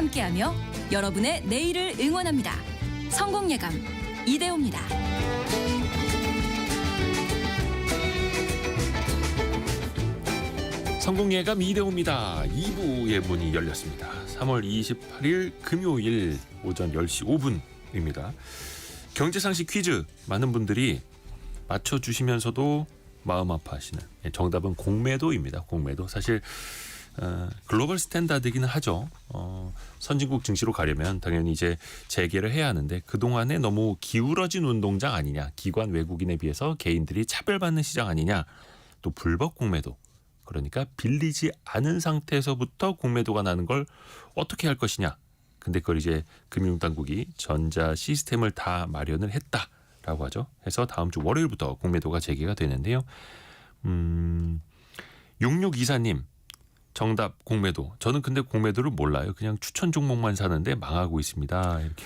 함께하며 여러분의 내일을 응원합니다. 성공예감 이대호입니다. 성공예감 이대호입니다. 2부의 문이 열렸습니다. 3월 28일 금요일 오전 10시 5분입니다. 경제상식 퀴즈 많은 분들이 맞춰주시면서도 마음 아파하시는 정답은 공매도입니다. 공매도 사실 글로벌 스탠다드이기는 하죠. 선진국 증시로 가려면 당연히 이제 재개를 해야 하는데 그동안에 너무 기울어진 운동장 아니냐, 기관 외국인에 비해서 개인들이 차별받는 시장 아니냐, 또 불법 공매도, 그러니까 빌리지 않은 상태에서부터 공매도가 나는 걸 어떻게 할 것이냐. 근데 그걸 이제 금융당국이 전자 시스템을 다 마련을 했다라고 하죠. 해서 다음 주 월요일부터 공매도가 재개가 되는데요. 6624님 정답 공매도. 저는 근데 공매도를 몰라요. 그냥 추천 종목만 사는데 망하고 있습니다. 이렇게.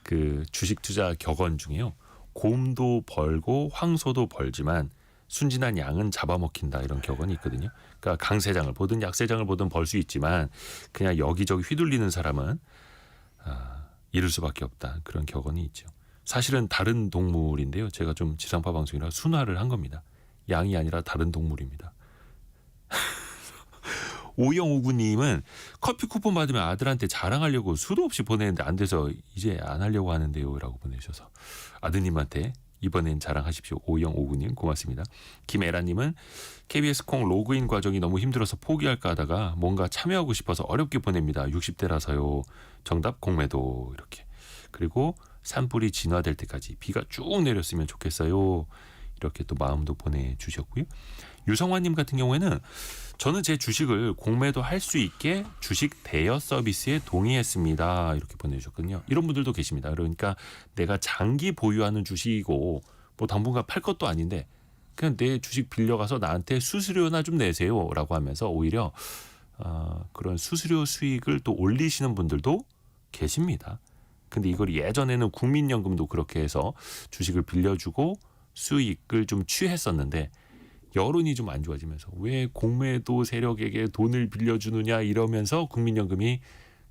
그 주식 투자 격언 중에요. 곰도 벌고 황소도 벌지만 순진한 양은 잡아먹힌다, 이런 격언이 있거든요. 그러니까 강세장을 보든 약세장을 보든 벌 수 있지만 그냥 여기저기 휘둘리는 사람은 잃을 수밖에 없다, 그런 격언이 있죠. 사실은 다른 동물인데요. 제가 좀 지상파 방송이라 순화를 한 겁니다. 양이 아니라 다른 동물입니다. 5059님은 커피 쿠폰 받으면 아들한테 자랑하려고 수도 없이 보내는데 안 돼서 이제 안 하려고 하는데요 라고 보내주셔서 아드님한테 이번엔 자랑하십시오. 5059님 고맙습니다. 김애라님은 KBS 콩 로그인 과정이 너무 힘들어서 포기할까 하다가 뭔가 참여하고 싶어서 어렵게 보냅니다. 60대라서요. 정답 공매도. 이렇게. 그리고 산불이 진화될 때까지 비가 쭉 내렸으면 좋겠어요. 이렇게 또 마음도 보내주셨고요. 유성환님 같은 경우에는 저는 제 주식을 공매도 할 수 있게 주식 대여 서비스에 동의했습니다. 이렇게 보내주셨거든요. 이런 분들도 계십니다. 그러니까 내가 장기 보유하는 주식이고 뭐 당분간 팔 것도 아닌데 그냥 내 주식 빌려가서 나한테 수수료나 좀 내세요 라고 하면서 오히려 그런 수수료 수익을 또 올리시는 분들도 계십니다. 근데 이걸 예전에는 국민연금도 그렇게 해서 주식을 빌려주고 수익을 좀 취했었는데 여론이 좀 안 좋아지면서 왜 공매도 세력에게 돈을 빌려주느냐 이러면서 국민연금이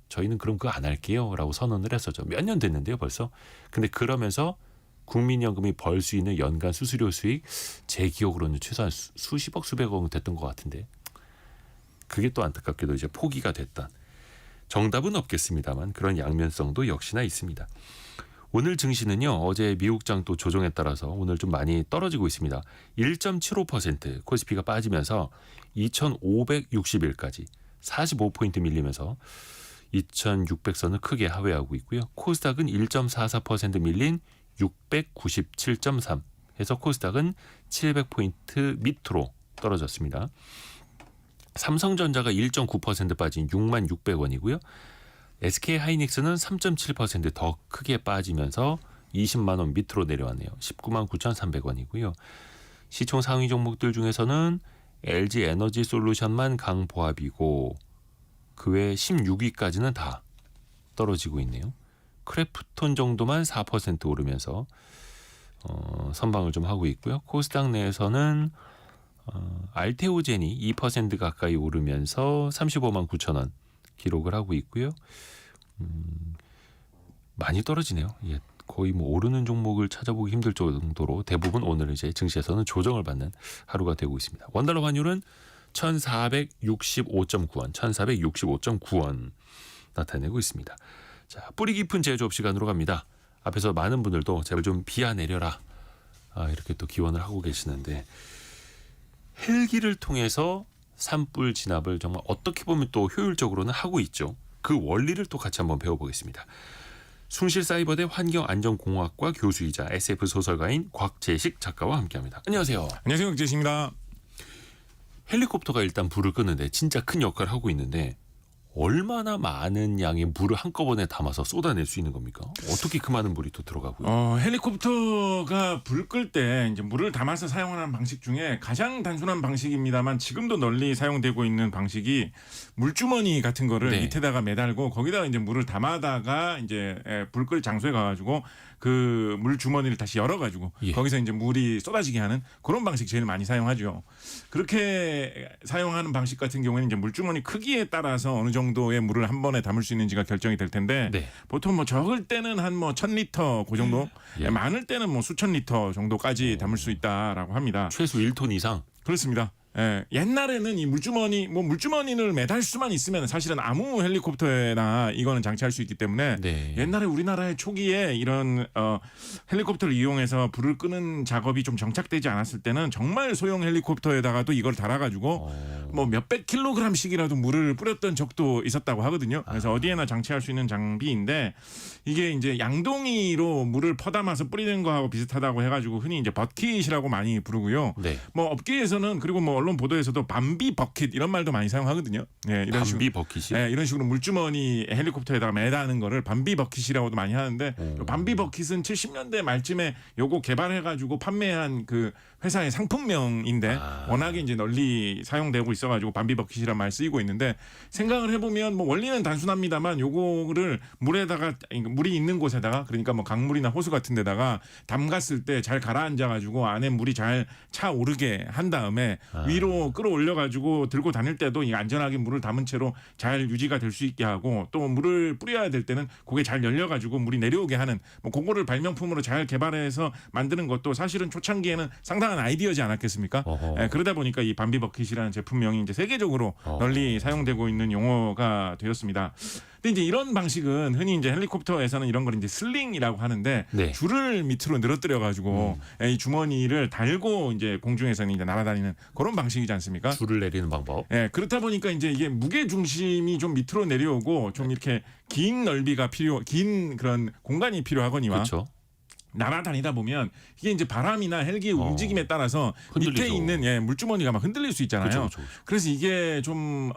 저희는 그럼 그거 안 할게요 라고 선언을 했었죠. 몇 년 됐는데요 벌써. 근데 그러면서 국민연금이 벌 수 있는 연간 수수료 수익 제 기억으로는 최소한 수십억 수백억 됐던 것 같은데 그게 또 안타깝게도 이제 포기가 됐던. 정답은 없겠습니다만 그런 양면성도 역시나 있습니다. 오늘 증시는요. 어제 미국장 또 조정에 따라서 오늘 좀 많이 떨어지고 있습니다. 1.75% 코스피가 빠지면서 2560일까지 45포인트 밀리면서 2600선을 크게 하회하고 있고요. 코스닥은 1.44% 밀린 697.3 해서 코스닥은 700포인트 밑으로 떨어졌습니다. 삼성전자가 1.9% 빠진 66,600원이고요. SK하이닉스는 3.7% 크게 빠지면서 20만 원 밑으로 내려왔네요. 199,300원이고요. 시총 상위 종목들 중에서는 LG에너지솔루션만 강보합이고 그 외 16위까지는 다 떨어지고 있네요. 크래프톤 정도만 4% 오르면서 선방을 좀 하고 있고요. 코스닥 내에서는 알테오젠이 2% 가까이 오르면서 35만 9천 원 기록을 하고 있고요. 많이 떨어지네요. 예, 거의 뭐 오르는 종목을 찾아보기 힘들 정도로 대부분 오늘 이제 증시에서는 조정을 받는 하루가 되고 있습니다. 원달러 환율은 1,465.9원, 1,465.9원 나타내고 있습니다. 자, 뿌리 깊은 제조업 시간으로 갑니다. 앞에서 많은 분들도 제발 좀 비야 내려라 이렇게 또 기원을 하고 계시는데 헬기를 통해서 산불 진압을 정말 어떻게 보면 또 효율적으로는 하고 있죠. 그 원리를 또 같이 한번 배워보겠습니다. 숭실사이버대 환경안전공학과 교수이자 SF 소설가인 곽재식 작가와 함께합니다. 안녕하세요. 안녕하세요. 곽재식입니다. 헬리콥터가 일단 불을 끄는데 진짜 큰 역할을 하고 있는데 얼마나 많은 양의 물을 한꺼번에 담아서 쏟아낼 수 있는 겁니까? 어떻게 그 많은 물이 또 들어가고요? 헬리콥터가 불 끌 때 이제 물을 담아서 사용하는 방식 중에 가장 단순한 방식입니다만 지금도 널리 사용되고 있는 방식이 물주머니 같은 거를 네. 밑에다가 매달고 거기다가 이제 물을 담아다가 이제 불 끌 장소에 가가지고 그 물 주머니를 다시 열어가지고 예. 거기서 이제 물이 쏟아지게 하는 그런 방식 제일 많이 사용하죠. 그렇게 사용하는 방식 같은 경우에는 이제 물 주머니 크기에 따라서 어느 정도의 물을 한 번에 담을 수 있는지가 결정이 될 텐데 네. 보통 뭐 적을 때는 한 뭐 1,000리터 그 정도, 예. 많을 때는 뭐 수천 리터 정도까지 담을 수 있다라고 합니다. 최소 1톤 이상. 그렇습니다. 예, 옛날에는 이 물주머니를 매달 수만 있으면 사실은 아무 헬리콥터에나 이거는 장치할 수 있기 때문에 네. 옛날에 우리나라의 초기에 이런 헬리콥터를 이용해서 불을 끄는 작업이 좀 정착되지 않았을 때는 정말 소형 헬리콥터에다가도 이걸 달아가지고 뭐 몇백 킬로그램씩이라도 물을 뿌렸던 적도 있었다고 하거든요. 그래서 어디에나 장치할 수 있는 장비인데 이게 이제 양동이로 물을 퍼담아서 뿌리는 거하고 비슷하다고 해가지고 흔히 이제 버킷이라고 많이 부르고요. 네. 뭐 업계에서는 그리고 뭐 언론 보도에서도 밤비 버킷 이런 말도 많이 사용하거든요. 예, 이런 식으로. 밤비 버킷이. 예, 이런 식으로 물주머니 헬리콥터에다가 매다는 거를 밤비 버킷이라고도 많이 하는데 요 밤비 버킷은 70년대 말쯤에 요거 개발해가지고 판매한 그 회사의 상품명인데 워낙에 이제 널리 사용되고 있어가지고 밤비 버킷이란 말 쓰이고 있는데 생각을 해보면 뭐 원리는 단순합니다만 요거를 물이 있는 곳에다가 그러니까 뭐 강물이나 호수 같은 데다가 담갔을 때 잘 가라앉아가지고 안에 물이 잘 차오르게 한 다음에 위로 끌어올려가지고 들고 다닐 때도 이 안전하게 물을 담은 채로 잘 유지가 될 수 있게 하고 또 물을 뿌려야 될 때는 그게 잘 열려가지고 물이 내려오게 하는 뭐 그거를 발명품으로 잘 개발해서 만드는 것도 사실은 초창기에는 상당한 아이디어지 않았겠습니까? 예, 그러다 보니까 이 밤비 버킷이라는 제품명이 이제 세계적으로 널리 사용되고 있는 용어가 되었습니다. 근데 이제 이런 방식은 흔히 이제 헬리콥터에서는 이런 걸 이제 슬링이라고 하는데 네. 줄을 밑으로 늘어뜨려 가지고 이 주머니를 달고 이제 공중에서는 이제 날아다니는 그런 방식이지 않습니까? 줄을 내리는 방법. 예, 그렇다 보니까 이제 이게 무게 중심이 좀 밑으로 내려오고 좀 이렇게 긴 그런 공간이 필요하거니와 그렇죠. 날아다니다 보면 이게 이제 바람이나 헬기의 움직임에 따라서 흔들리죠. 밑에 있는 물주머니가 막 흔들릴 수 있잖아요. 그렇죠. 그래서 이게 좀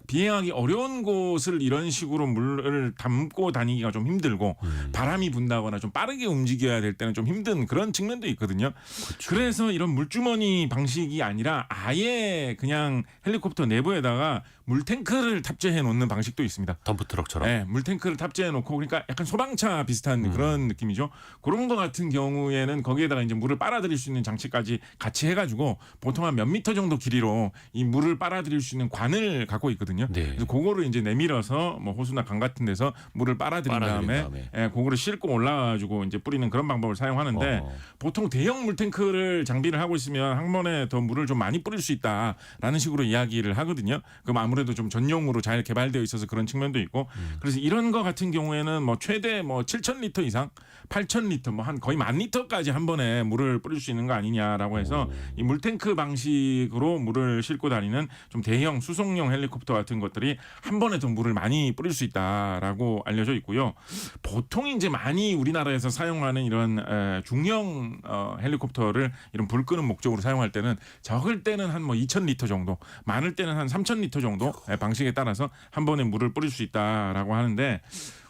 비행하기 어려운 곳을 이런 식으로 물을 담고 다니기가 좀 힘들고 바람이 분다거나 좀 빠르게 움직여야 될 때는 좀 힘든 그런 측면도 있거든요. 그렇죠. 그래서 이런 물주머니 방식이 아니라 아예 그냥 헬리콥터 내부에다가 물탱크를 탑재해 놓는 방식도 있습니다. 덤프트럭처럼. 네, 물탱크를 탑재해 놓고 그러니까 약간 소방차 비슷한 그런 느낌이죠. 그런 거 같은 경우에는 거기에다가 이제 물을 빨아들일 수 있는 장치까지 같이 해가지고 보통 한 몇 미터 정도 길이로 이 물을 빨아들일 수 있는 관을 갖고 있거든요. 네. 그래서 그거를 이제 내밀어서 뭐 호수나 강 같은 데서 물을 빨아들인 다음에 그거를 싣고 올라가지고 이제 뿌리는 그런 방법을 사용하는데 보통 대형 물탱크를 장비를 하고 있으면 한 번에 더 물을 좀 많이 뿌릴 수 있다라는 식으로 이야기를 하거든요. 그럼 아무래도 좀 전용으로 잘 개발되어 있어서 그런 측면도 있고 그래서 이런 거 같은 경우에는 뭐 최대 뭐 7,000리터 이상 8,000리터 뭐 한 거의 10,000리터까지 한 번에 물을 뿌릴 수 있는 거 아니냐라고 해서 이 물탱크 방식으로 물을 싣고 다니는 좀 대형 수송용 헬리콥터 같은 것들이 한 번에 더 물을 많이 뿌릴 수 있다라고 알려져 있고요. 보통 이제 많이 우리나라에서 사용하는 이런 중형 헬리콥터를 이런 불 끄는 목적으로 사용할 때는 적을 때는 한 뭐 2,000리터 정도, 많을 때는 한 3,000리터 정도 방식에 따라서 한 번에 물을 뿌릴 수 있다라고 하는데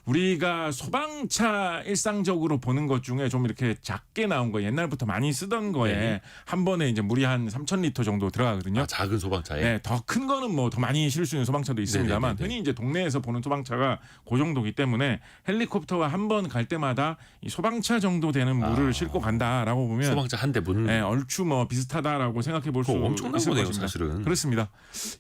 우리가 소방차 일상적으로 보는 것 중에 좀 이렇게 작게 나온 거 옛날부터 많이 쓰던 거에 네. 한 번에 이제 물이 한 3,000리터 정도 들어가거든요. 작은 소방차에. 네, 더 큰 거는 뭐 더 많이 실을 수 있는 소방차도 있습니다만 네네네네. 흔히 이제 동네에서 보는 소방차가 그 정도기 때문에 헬리콥터와 한 번 갈 때마다 이 소방차 정도 되는 물을 싣고 간다라고 보면 소방차 한 대 문. 네, 얼추 뭐 비슷하다라고 생각해 볼 수 엄청난 있을 거네요, 것입니다. 사실은. 그렇습니다.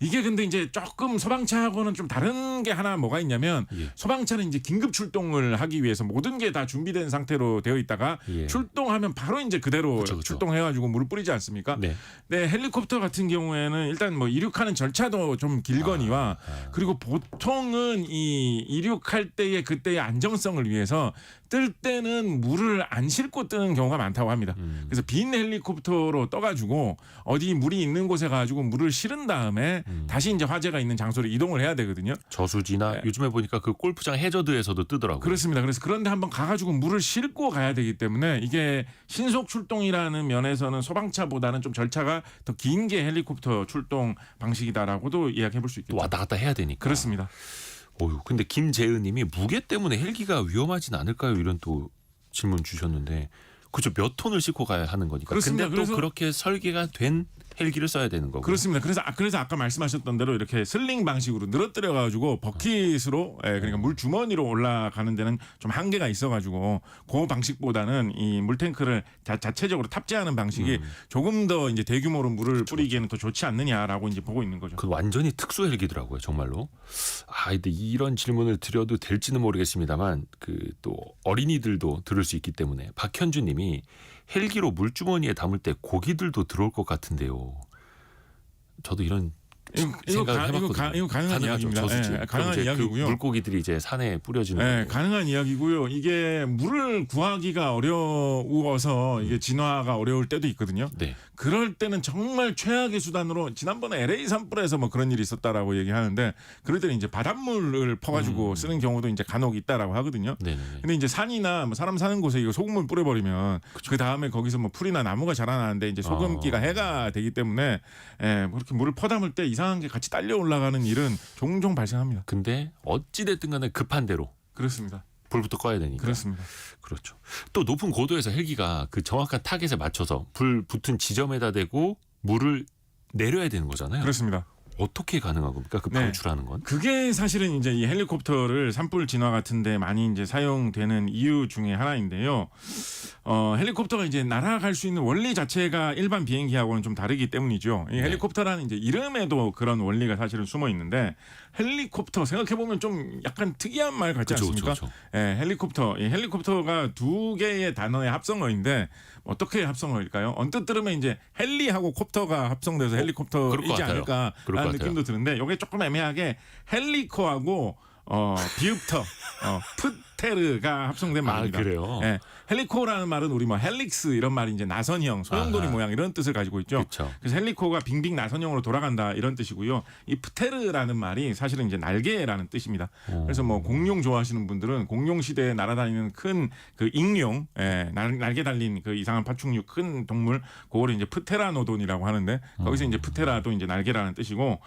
이게 근데 이제 조금 소방차하고는 좀 다른 게 하나 뭐가 있냐면 예. 소방차는 이제 긴급 출동을 하기 위해서 모든 게 다 준비된 상태로 되어 있다가 예. 출동하면 바로 이제 그대로 그쵸. 출동해가지고 물을 뿌리지 않습니까? 네. 네, 헬리콥터 같은 경우에는 일단 뭐 이륙하는 절차도 좀 길거니와 그리고 보통은 이 이륙할 때의 그때의 안정성을 위해서 뜰 때는 물을 안 싣고 뜨는 경우가 많다고 합니다. 그래서 빈 헬리콥터로 떠가지고 어디 물이 있는 곳에 가지고 물을 실은 다음에 다시 이제 화재가 있는 장소로 이동을 해야 되거든요. 저수지나 요즘에 보니까 그 골프장 해저드에서도 뜨더라고요. 그렇습니다. 그래서 그런데 한번 가가지고 물을 싣고 가야 되기 때문에 이게 신속 출동이라는 면에서는 소방차보다는 좀 절차가 더 긴 게 헬리콥터 출동 방식이다라고도 이야기해 볼 수 또 있겠죠. 왔다 갔다 해야 되니까. 그렇습니다. 어휴, 근데 김재은님이 무게 때문에 헬기가 위험하진 않을까요? 이런 또 질문 주셨는데 그렇죠. 몇 톤을 싣고 가야 하는 거니까. 그렇습니다. 근데 또 그렇게 설계가 된 헬기를 써야 되는 거고. 그렇습니다. 그래서 아까 말씀하셨던 대로 이렇게 슬링 방식으로 늘어뜨려 가지고 버킷으로 그러니까 물 주머니로 올라가는 데는 좀 한계가 있어 가지고 그 방식보다는 이 물탱크를 자체적으로 탑재하는 방식이 조금 더 이제 대규모로 물을 뿌리기에는 더 좋지 않느냐라고 이제 보고 있는 거죠. 그 완전히 특수 헬기더라고요, 정말로. 근데 이런 질문을 드려도 될지는 모르겠습니다만 그 또 어린이들도 들을 수 있기 때문에 박현주님이 헬기로 물주머니에 담을 때 고기들도 들어올 것 같은데요. 저도 이런 생각을 해봤거든요. 이거 가능한 이야기입니다. 가능한 이야기고요. 그 물고기들이 이제 산에 뿌려지는. 가능한 이야기고요. 이게 물을 구하기가 어려워서 이게 진화가 어려울 때도 있거든요. 네. 그럴 때는 정말 최악의 수단으로 지난번에 LA 산불에서 뭐 그런 일이 있었다라고 얘기하는데 그럴 때는 이제 바닷물을 퍼가지고 쓰는 경우도 이제 간혹 있다라고 하거든요. 네네네. 근데 이제 산이나 뭐 사람 사는 곳에 이거 소금물 뿌려버리면 그 다음에 거기서 뭐 풀이나 나무가 자라나는데 이제 소금기가 해가 되기 때문에 뭐 그렇게 물을 퍼담을 때 이상한 게 같이 딸려 올라가는 일은 종종 발생합니다. 근데 어찌 됐든 간에 급한 대로 그렇습니다. 불부터 꺼야 되니까. 그렇습니다. 그렇죠. 또 높은 고도에서 헬기가 그 정확한 타겟에 맞춰서 불 붙은 지점에다 대고 물을 내려야 되는 거잖아요. 그렇습니다. 어떻게 가능한 겁니까? 그 방출하는 건? 그게 사실은 이제 이 헬리콥터를 산불 진화 같은데 많이 이제 사용되는 이유 중에 하나인데요. 헬리콥터가 이제 날아갈 수 있는 원리 자체가 일반 비행기하고는 좀 다르기 때문이죠. 이 헬리콥터라는 이제 이름에도 그런 원리가 사실은 숨어 있는데 헬리콥터 생각해 보면 좀 약간 특이한 말 같지 않습니까? 그쵸. 헬리콥터. 이 헬리콥터가 두 개의 단어의 합성어인데 어떻게 합성어일까요? 언뜻 들으면 이제 헬리하고 콥터가 합성돼서 헬리콥터이지 않을까라는 느낌도 드는데 이게 조금 애매하게 헬리코하고 비읍터 프테르가 합성된 말입니다. 그래요? 헬리코라는 말은 우리 뭐 헬릭스 이런 말이 이제 나선형, 소용돌이 모양 이런 뜻을 가지고 있죠. 그쵸. 그래서 헬리코가 빙빙 나선형으로 돌아간다 이런 뜻이고요. 이 프테르라는 말이 사실은 이제 날개라는 뜻입니다. 그래서 뭐 공룡 좋아하시는 분들은 공룡 시대에 날아다니는 큰 그 익룡, 날개 달린 그 이상한 파충류 큰 동물, 그거를 이제 프테라노돈이라고 하는데 거기서 이제 프테라도 이제 날개라는 뜻이고.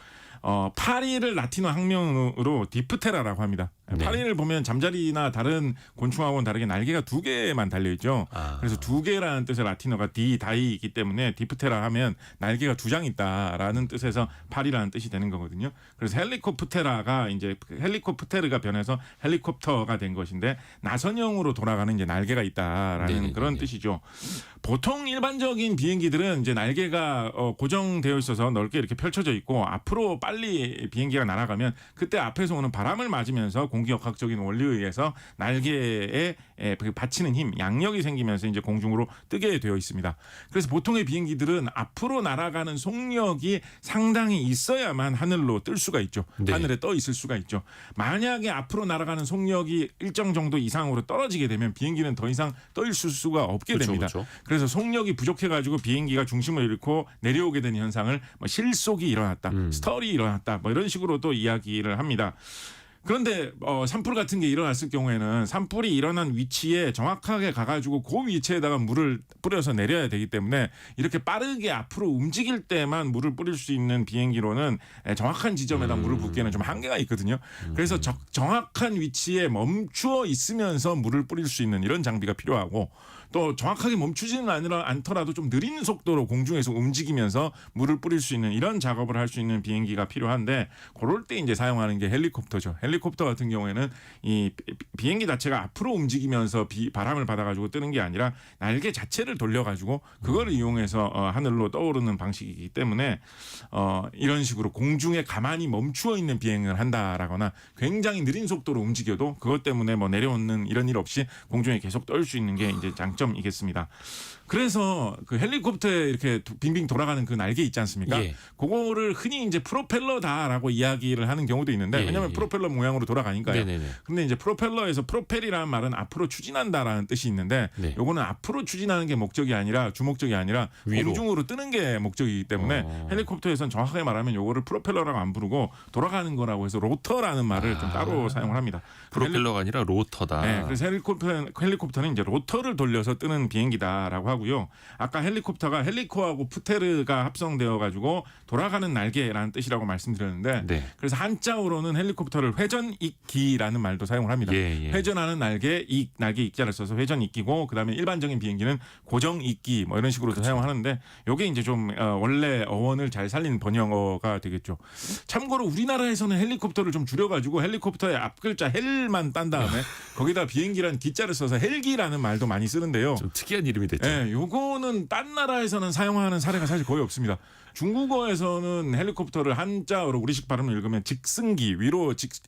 파리를 라틴어 학명으로 디프테라라고 합니다. 네. 파리를 보면 잠자리나 다른 곤충하고는 다르게 날개가 두 개만 달려 있죠. 그래서 두 개라는 뜻의 라틴어가 다이이기 때문에 디프테라 하면 날개가 두 장 있다라는 뜻에서 파리라는 뜻이 되는 거거든요. 그래서 헬리코프테라가 이제 헬리코프테르가 변해서 헬리콥터가 된 것인데 나선형으로 돌아가는 이제 날개가 있다라는 그런 뜻이죠. 보통 일반적인 비행기들은 이제 날개가 고정되어 있어서 넓게 이렇게 펼쳐져 있고 앞으로 빨리 비행기가 날아가면 그때 앞에서 오는 바람을 맞으면서 공기역학적인 원리에 의해서 날개에 받치는 힘, 양력이 생기면서 이제 공중으로 뜨게 되어 있습니다. 그래서 보통의 비행기들은 앞으로 날아가는 속력이 상당히 있어야만 하늘로 뜰 수가 있죠. 네. 하늘에 떠 있을 수가 있죠. 만약에 앞으로 날아가는 속력이 일정 정도 이상으로 떨어지게 되면 비행기는 더 이상 떠 있을 수가 없게 됩니다. 그래서 속력이 부족해가지고 비행기가 중심을 잃고 내려오게 되는 현상을 뭐 실속이 일어났다, 스털이 일어났다, 뭐 이런 식으로 또 이야기를 합니다. 그런데 산불 같은 게 일어났을 경우에는 산불이 일어난 위치에 정확하게 가가지고 그 위치에다가 물을 뿌려서 내려야 되기 때문에 이렇게 빠르게 앞으로 움직일 때만 물을 뿌릴 수 있는 비행기로는 정확한 지점에다 물을 붓기에는 좀 한계가 있거든요. 그래서 정확한 위치에 멈추어 있으면서 물을 뿌릴 수 있는 이런 장비가 필요하고 또 정확하게 멈추지는 않더라도 좀 느린 속도로 공중에서 움직이면서 물을 뿌릴 수 있는 이런 작업을 할 수 있는 비행기가 필요한데 그럴 때 이제 사용하는 게 헬리콥터죠. 헬리콥터 같은 경우에는 이 비행기 자체가 앞으로 움직이면서 바람을 받아가지고 뜨는 게 아니라 날개 자체를 돌려가지고 그걸 이용해서 하늘로 떠오르는 방식이기 때문에 이런 식으로 공중에 가만히 멈추어 있는 비행을 한다라거나 굉장히 느린 속도로 움직여도 그것 때문에 뭐 내려오는 이런 일 없이 공중에 계속 떠올 수 있는 게 이제 장점이겠습니다. 그래서 그 헬리콥터에 이렇게 빙빙 돌아가는 그 날개 있지 않습니까? 그거를 흔히 이제 프로펠러다라고 이야기를 하는 경우도 있는데 왜냐하면 프로펠러 모양으로 돌아가니까요. 근데 이제 프로펠러에서 프로펠이라는 말은 앞으로 추진한다라는 뜻이 있는데 요거는 앞으로 추진하는 게 목적이 아니라 주목적이 아니라 위로. 공중으로 뜨는 게 목적이기 때문에 헬리콥터에서는 정확하게 말하면 요거를 프로펠러라고 안 부르고 돌아가는 거라고 해서 로터라는 말을 좀 따로 사용을 합니다. 프로펠러가 아니라 로터다. 그래서 헬리콥터는 이제 로터를 돌려서 뜨는 비행기다라고 하고요. 아까 헬리콥터가 헬리코하고 프테르가 합성되어 가지고 돌아가는 날개라는 뜻이라고 말씀드렸는데 네. 그래서 한자어로는 헬리콥터를 회전익기라는 말도 사용을 합니다. 예. 회전하는 날개 익자를 써서 회전익기고 그다음에 일반적인 비행기는 고정익기 뭐 이런 식으로도 사용하는데 요게 이제 좀 원래 어원을 잘 살린 번역어가 되겠죠. 참고로 우리나라에서는 헬리콥터를 좀 줄여가지고 헬리콥터의 앞 글자 헬만 딴 다음에 거기다 비행기란 기자를 써서 헬기라는 말도 많이 쓰는데요. 좀 특이한 이름이 됐죠. 예, 요거는 딴 나라에서는 사용하는 사례가 사실 거의 없습니다. 중국어에서는 헬리콥터를 한자어로 우리식 발음을 읽으면 직승기 위로 직승.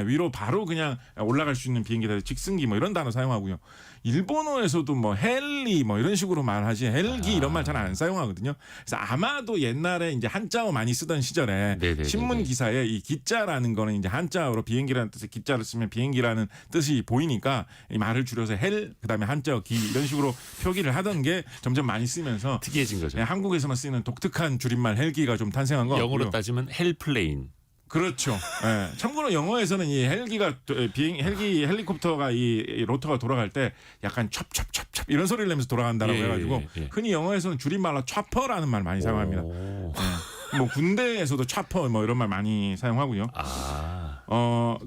위로 바로 그냥 올라갈 수 있는 비행기다 직승기 뭐 이런 단어 사용하고요. 일본어에서도 뭐 헬리 뭐 이런 식으로 말하지 헬기 이런 말 잘 안 사용하거든요. 그래서 아마도 옛날에 이제 한자어 많이 쓰던 시절에 네네네네. 신문 기사에 이 기자라는 거는 이제 한자어로 비행기라는 뜻의 기자를 쓰면 비행기라는 뜻이 보이니까 이 말을 줄여서 헬 그다음에 한자어 기 이런 식으로 표기를 하던 게 점점 많이 쓰면서 특이해진 거죠. 한국에서만 쓰이는 독특한 줄임말 헬기가 좀 탄생한 거 영어로 같고요. 따지면 헬플레인. 그렇죠. 예. 참고로 영어에서는 이 헬기가 헬리콥터가 이 로터가 돌아갈 때 약간 찹찹찹찹 이런 소리를 내면서 돌아간다라고 해가지고 흔히 영어에서는 줄임말로 차퍼라는 말 많이 사용합니다. 뭐 군대에서도 차퍼 뭐 이런 말 많이 사용하고요.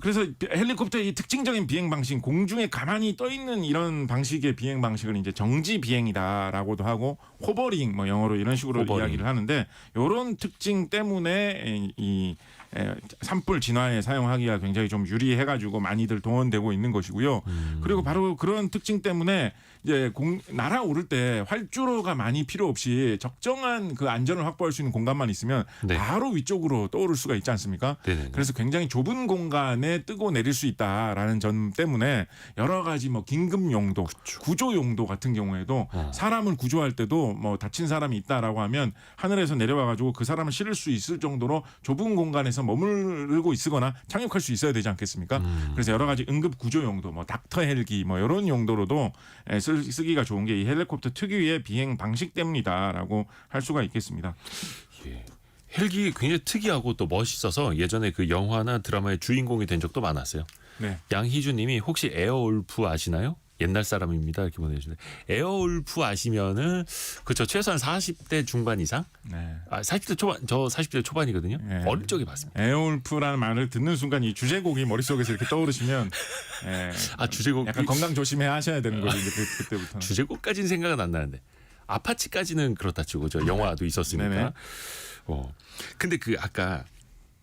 그래서 헬리콥터의 이 특징적인 비행 방식, 공중에 가만히 떠 있는 이런 방식의 비행 방식을 이제 정지 비행이다라고도 하고 호버링 뭐 영어로 이런 식으로 이야기를 하는데 이런 특징 때문에 이 산불 진화에 사용하기가 굉장히 좀 유리해가지고 많이들 동원되고 있는 것이고요. 그리고 바로 그런 특징 때문에 이제 날아오를 때 활주로가 많이 필요 없이 적정한 그 안전을 확보할 수 있는 공간만 있으면 바로 위쪽으로 떠오를 수가 있지 않습니까? 네네네. 그래서 굉장히 좁은 공간에 뜨고 내릴 수 있다라는 점 때문에 여러 가지 뭐 긴급 용도, 구조 용도 같은 경우에도 사람을 구조할 때도 뭐 다친 사람이 있다라고 하면 하늘에서 내려와가지고 그 사람을 실을 수 있을 정도로 좁은 공간에서 머무르고 있거나 착륙할 수 있어야 되지 않겠습니까? 그래서 여러 가지 응급 구조 용도, 뭐 닥터 헬기 뭐 이런 용도로도 쓰기가 좋은 게 이 헬리콥터 특유의 비행 방식 때문이다라고 할 수가 있겠습니다. 예. 헬기 굉장히 특이하고 또 멋있어서 예전에 그 영화나 드라마의 주인공이 된 적도 많았어요. 네. 양희주님이 혹시 에어울프 아시나요? 옛날 사람입니다 이렇게 보내주는데 에어울프 아시면은 그렇죠 최소한 40대 중반 이상? 네. 40대 초반 저 40대 초반이거든요. 네. 어릴 적에 봤습니다. 에어울프라는 말을 듣는 순간 이 주제곡이 머릿속에서 이렇게 떠오르시면 주제곡 약간 건강 조심해 하셔야 되는 거죠. 이제 그때부터. 주제곡까지는 생각은 안 나는데 아파치까지는 그렇다 치고 저 영화도 있었으니까. 네네. 근데 그 아까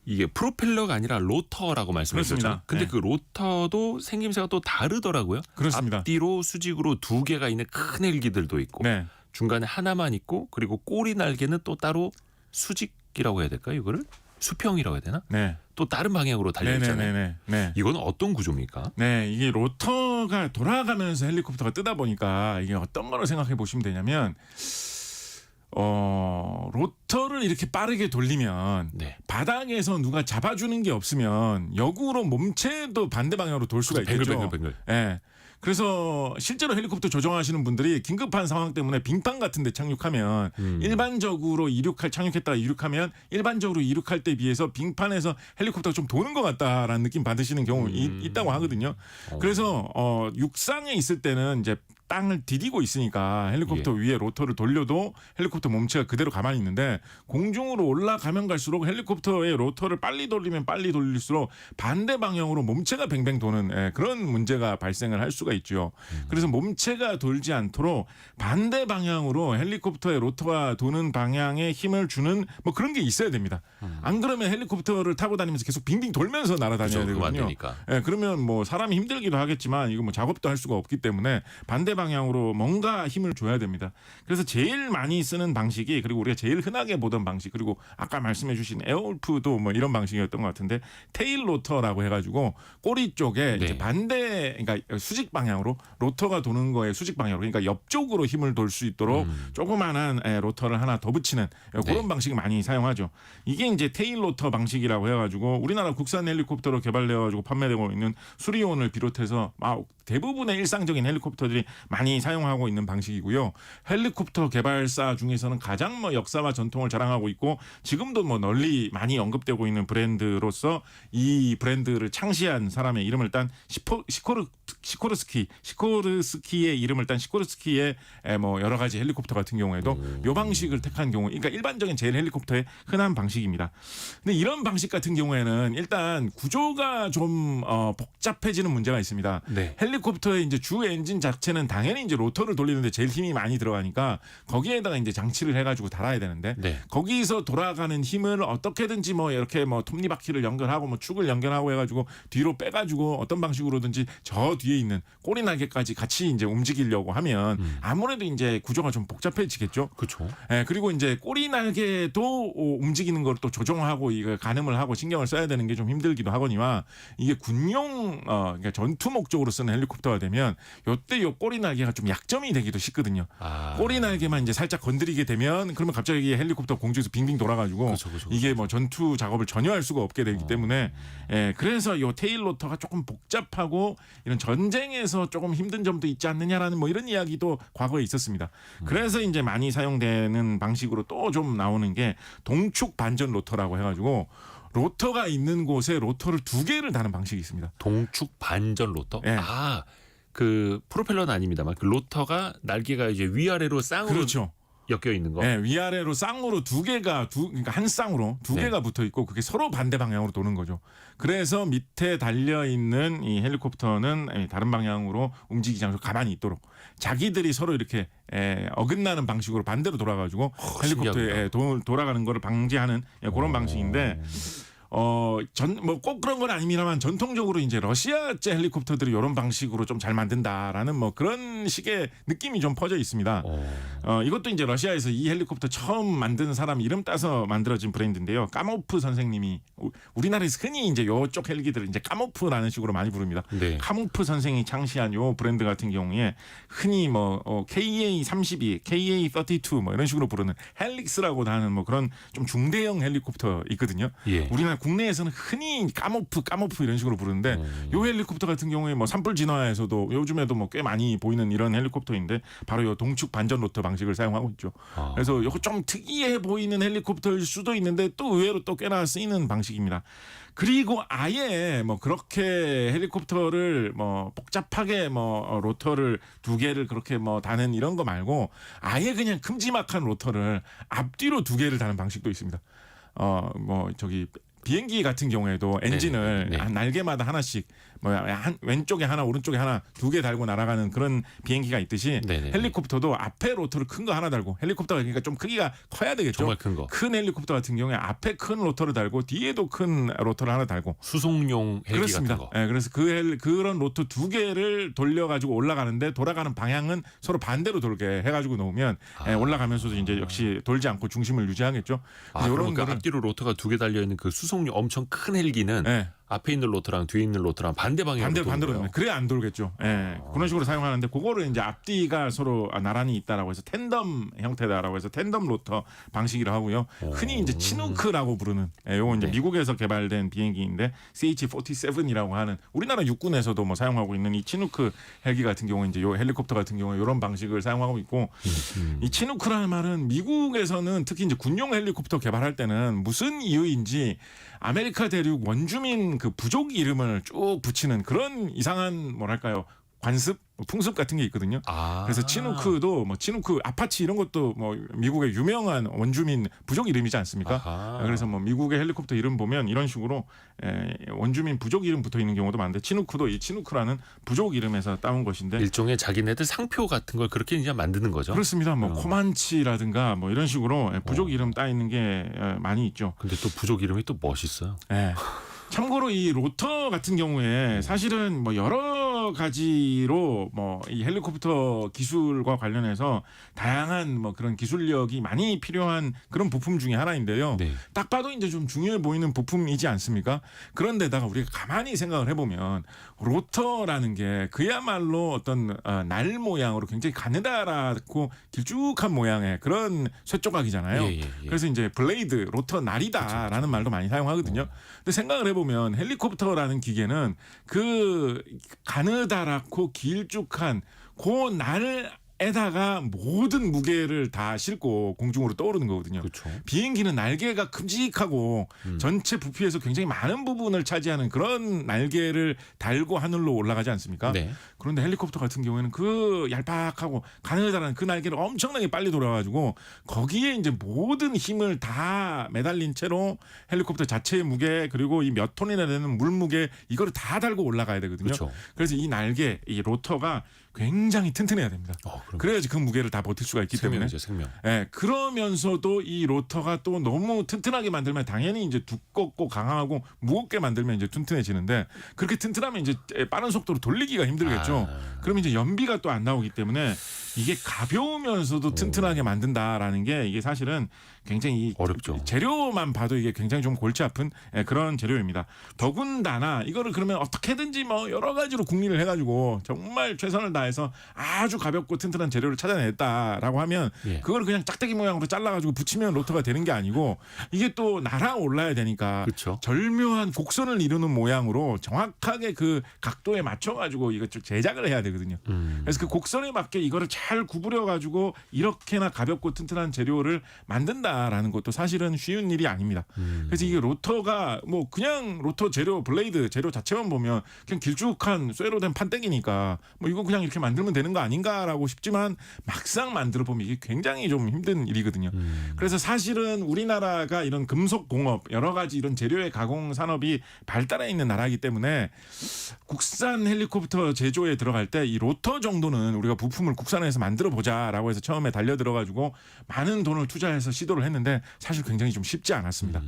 이게 프로펠러가 아니라 로터라고 말씀하셨죠. 근데 그 로터도 생김새가 또 다르더라고요. 그렇습니다. 앞뒤로 수직으로 두 개가 있는 큰 헬기들도 있고 중간에 하나만 있고 그리고 꼬리 날개는 또 따로 수직이라고 해야 될까요? 이거를 수평이라고 해야 되나? 또 다른 방향으로 달려 있잖아요. 이건 어떤 구조입니까? 이게 로터가 돌아가면서 헬리콥터가 뜨다 보니까 이게 어떤 거로 생각해 보시면 되냐면 로터를 이렇게 빠르게 돌리면 바닥에서 누가 잡아주는 게 없으면 역으로 몸체도 반대 방향으로 돌 수가 있겠죠. 뱅글뱅글. 그래서 실제로 헬리콥터 조종하시는 분들이 긴급한 상황 때문에 빙판 같은 데 착륙하면 일반적으로 착륙했다가 이륙하면 일반적으로 이륙할 때 비해서 빙판에서 헬리콥터가 좀 도는 것 같다라는 느낌 받으시는 경우 있다고 하거든요. 그래서 육상에 있을 때는 이제 땅을 디디고 있으니까 헬리콥터 위에 로터를 돌려도 헬리콥터 몸체가 그대로 가만히 있는데 공중으로 올라가면 갈수록 헬리콥터의 로터를 빨리 돌리면 빨리 돌릴수록 반대 방향으로 몸체가 뱅뱅 도는 그런 문제가 발생을 할 수가 있죠. 그래서 몸체가 돌지 않도록 반대 방향으로 헬리콥터의 로터가 도는 방향에 힘을 주는 뭐 그런 게 있어야 됩니다. 안 그러면 헬리콥터를 타고 다니면서 계속 빙빙 돌면서 날아다녀야 되거든요. 그러면 뭐 사람이 힘들기도 하겠지만 이거 뭐 작업도 할 수가 없기 때문에 반대 방향으로 뭔가 힘을 줘야 됩니다. 그래서 제일 많이 쓰는 방식이 그리고 우리가 제일 흔하게 보던 방식 그리고 아까 말씀해 주신 에어울프도 뭐 이런 방식이었던 것 같은데 테일 로터라고 해가지고 꼬리 쪽에 이제 반대 그러니까 수직 방향으로 로터가 도는 거에 수직 방향으로 그러니까 옆쪽으로 힘을 돌 수 있도록 조그만한 로터를 하나 더 붙이는 그런 방식을 많이 사용하죠. 이게 이제 테일 로터 방식이라고 해가지고 우리나라 국산 헬리콥터로 개발되어가지고 판매되고 있는 수리온을 비롯해서 대부분의 일상적인 헬리콥터들이 많이 사용하고 있는 방식이고요. 헬리콥터 개발사 중에서는 가장 뭐 역사와 전통을 자랑하고 있고 지금도 뭐 널리 많이 언급되고 있는 브랜드로서 이 브랜드를 창시한 사람의 이름을 딴 시코르스키의 이름을 딴 시코르스키의 뭐 여러 가지 헬리콥터 같은 경우에도 요 방식을 택한 경우, 그러니까 일반적인 제일 헬리콥터의 흔한 방식입니다. 근데 이런 방식 같은 경우에는 일단 구조가 좀 복잡해지는 문제가 있습니다. 네. 헬리콥터의 이제 주 엔진 자체는 당연히 이제 로터를 돌리는데 제일 힘이 많이 들어가니까 거기에다가 이제 장치를 해가지고 달아야 되는데 네. 거기서 돌아가는 힘을 어떻게든지 뭐 이렇게 뭐 톱니바퀴를 연결하고 뭐 축을 연결하고 해가지고 뒤로 빼가지고 어떤 방식으로든지 저 뒤에 있는 꼬리 날개까지 같이 이제 움직이려고 하면 아무래도 이제 구조가 좀 복잡해지겠죠. 그렇죠. 예, 그리고 이제 꼬리 날개도 움직이는 걸 또 조정하고 이거 가늠을 하고 신경을 써야 되는 게 좀 힘들기도 하거니와 이게 군용 그러니까 전투 목적으로 쓰는 헬리콥터가 되면 요때 요 꼬리 날개가 좀 약점이 되기도 쉽거든요. 꼬리 날개만 이제 살짝 건드리게 되면 그러면 갑자기 헬리콥터 공중에서 빙빙 돌아가지고 그렇죠. 이게 뭐 전투 작업을 전혀 할 수가 없게 되기 때문에 그래서 요 테일 로터가 조금 복잡하고 이런 전쟁에서 조금 힘든 점도 있지 않느냐라는 뭐 이런 이야기도 과거에 있었습니다. 그래서 이제 많이 사용되는 방식으로 또 좀 나오는 게 동축 반전 로터라고 해가지고 로터가 있는 곳에 로터를 2개를 다는 방식이 있습니다. 동축 반전 로터? 네. 그 프로펠러는 아닙니다만 그 로터가 날개가 이제 위아래로 쌍으로 그렇죠. 엮여 있는 거. 네, 위아래로 쌍으로 그러니까 한 쌍으로 2개가 붙어 있고 그게 서로 반대 방향으로 도는 거죠. 그래서 밑에 달려 있는 이 헬리콥터는 다른 방향으로 움직이지 않고 가만히 있도록 자기들이 서로 이렇게 어긋나는 방식으로 반대로 돌아가지고 헬리콥터에 돌아가는 거를 방지하는 그런 방식인데. 뭐 꼭 그런 건 아닙니다만 전통적으로 이제 러시아제 헬리콥터들이 이런 방식으로 좀 잘 만든다라는 뭐 그런 식의 느낌이 좀 퍼져 있습니다. 이것도 이제 러시아에서 이 헬리콥터 처음 만든 사람 이름 따서 만들어진 브랜드인데요. 까모프 선생님이 우리나라에서 흔히 이제 요쪽 헬기들을 이제 까모프라는 식으로 많이 부릅니다. 네. 카모프 선생이 창시한 요 브랜드 같은 경우에 흔히 뭐 KA-32, KA-32 뭐 이런 식으로 부르는 헬릭스라고 하는 뭐 그런 좀 중대형 헬리콥터 있거든요. 예. 우리나라 국내에서는 흔히 까모프 이런 식으로 부르는데 요 헬리콥터 같은 경우에 뭐 산불 진화에서도 요즘에도 뭐 꽤 많이 보이는 이런 헬리콥터인데 바로 요 동축 반전 로터 방식을 사용하고 있죠. 그래서 요거 좀 특이해 보이는 헬리콥터일 수도 있는데 또 의외로 또 꽤나 쓰이는 방식입니다. 그리고 아예 뭐 그렇게 헬리콥터를 뭐 복잡하게 뭐 로터를 2개를 그렇게 뭐 다는 이런 거 말고 아예 그냥 큼지막한 로터를 앞뒤로 2개를 다는 방식도 있습니다. 뭐 저기 비행기 같은 경우에도 엔진을 네. 날개마다 하나씩 왼쪽에 하나 오른쪽에 하나 2개 달고 날아가는 그런 비행기가 있듯이 헬리콥터도 앞에 로터를 큰 거 하나 달고 헬리콥터가 그러니까 좀 크기가 커야 되겠죠. 정말 큰 거. 큰 헬리콥터 같은 경우에 앞에 큰 로터를 달고 뒤에도 큰 로터를 하나 달고 수송용 헬기 그렇습니다. 같은 거. 네, 그래서 그런 로터 2개를 돌려가지고 올라가는데 돌아가는 방향은 서로 반대로 돌게 해가지고 놓으면 올라가면서도 이제 역시 돌지 않고 중심을 유지하겠죠. 그러니까 앞뒤로 로터가 2개 달려 있는 그 수송용 엄청 큰 헬기는 앞에 있는 로터랑 뒤에 있는 로터랑 반대 방향으로 반대로 그래 안 돌겠죠. 그런 식으로 사용하는데 그거를 이제 앞뒤가 서로 나란히 있다라고 해서 텐덤 형태다라고 해서 텐덤 로터 방식이라고 하고요. 흔히 이제 치누크라고 부르는 요거 이제 미국에서 개발된 비행기인데 CH-47이라고 하는 우리나라 육군에서도 뭐 사용하고 있는 이 치누크 헬기 같은 경우 이제 요 헬리콥터 같은 경우 이런 방식을 사용하고 있고 이 치누크라는 말은 미국에서는 특히 이제 군용 헬리콥터 개발할 때는 무슨 이유인지 아메리카 대륙 원주민 그 부족 이름을 쭉 붙이는 그런 이상한 뭐랄까요 관습 풍습 같은 게 있거든요. 그래서 치누크도 뭐 치누크 아파치 이런 것도 뭐 미국의 유명한 원주민 부족 이름이지 않습니까? 그래서 뭐 미국의 헬리콥터 이름 보면 이런 식으로 원주민 부족 이름 붙어 있는 경우도 많은데 치누크도 이 치누크라는 부족 이름에서 따온 것인데 일종의 자기네들 상표 같은 걸 그렇게 이제 만드는 거죠. 그렇습니다. 뭐 코만치라든가 뭐 이런 식으로 부족 이름 따 있는 게 많이 있죠. 근데 또 부족 이름이 또 멋있어요. 참고로 이 로터 같은 경우에 사실은 뭐 여러 가지로 뭐 이 헬리콥터 기술과 관련해서 다양한 뭐 그런 기술력이 많이 필요한 그런 부품 중에 하나인데요. 딱 봐도 이제 좀 중요해 보이는 부품이지 않습니까? 그런데다가 우리가 가만히 생각을 해보면 로터라는 게 그야말로 어떤 날 모양으로 굉장히 가느다랗고 길쭉한 모양의 그런 쇠조각이잖아요. 그래서 이제 블레이드, 로터 날이다라는 말도 많이 사용하거든요. 근데 생각을 해보면 헬리콥터라는 기계는 그 가느다랗고 길쭉한 그 날에다가 모든 무게를 다 싣고 공중으로 떠오르는 거거든요. 그렇죠. 비행기는 날개가 큼직하고 전체 부피에서 굉장히 많은 부분을 차지하는 그런 날개를 달고 하늘로 올라가지 않습니까? 네. 그런데 헬리콥터 같은 경우에는 그 얄팍하고 가느다란 그 날개를 엄청나게 빨리 돌아가지고 거기에 이제 모든 힘을 다 매달린 채로 헬리콥터 자체의 무게 그리고 이 몇 톤이나 되는 물 무게 이거를 다 달고 올라가야 되거든요. 그렇죠. 그래서 이 날개, 이 로터가 굉장히 튼튼해야 됩니다. 그래야지 그 무게를 다 버틸 수가 있기 때문에. 생명이죠, 생명. 예, 그러면서도 이 로터가 또 너무 튼튼하게 만들면 당연히 이제 두껍고 강하고 무겁게 만들면 이제 튼튼해지는데 그렇게 튼튼하면 이제 빠른 속도로 돌리기가 힘들겠죠. 그러면 이제 연비가 또 안 나오기 때문에 이게 가벼우면서도 튼튼하게 만든다라는 게 이게 사실은 굉장히 어렵죠. 재료만 봐도 이게 굉장히 좀 골치 아픈 그런 재료입니다. 더군다나 이거를 그러면 어떻게든지 뭐 여러 가지로 궁리를 해가지고 정말 최선을 다해서 아주 가볍고 튼튼한 재료를 찾아냈다라고 하면 예. 그걸 그냥 짝대기 모양으로 잘라가지고 붙이면 로터가 되는 게 아니고 이게 또 날아올라야 되니까 그렇죠. 절묘한 곡선을 이루는 모양으로 정확하게 그 각도에 맞춰가지고 이거 좀 제작을 해야 되거든요. 그래서 그 곡선에 맞게 이거를 잘 구부려가지고 이렇게나 가볍고 튼튼한 재료를 만든다라는 것도 사실은 쉬운 일이 아닙니다. 그래서 이게 로터가 뭐 그냥 로터 재료 블레이드 재료 자체만 보면 그냥 길쭉한 쇠로 된 판때기니까 뭐 이거 그냥 이렇게 만들면 되는 거 아닌가라고 싶지만 막상 만들어 보면 이게 굉장히 좀 힘든 일이거든요. 그래서 사실은 우리나라가 이런 금속 공업 여러 가지 이런 재료의 가공 산업이 발달해 있는 나라이기 때문에 국산 헬리콥터 제조에 들어갈 때 이 로터 정도는 우리가 부품을 국산에서 만들어 보자라고 해서 처음에 달려 들어가지고 많은 돈을 투자해서 시도를 했는데 사실 굉장히 좀 쉽지 않았습니다.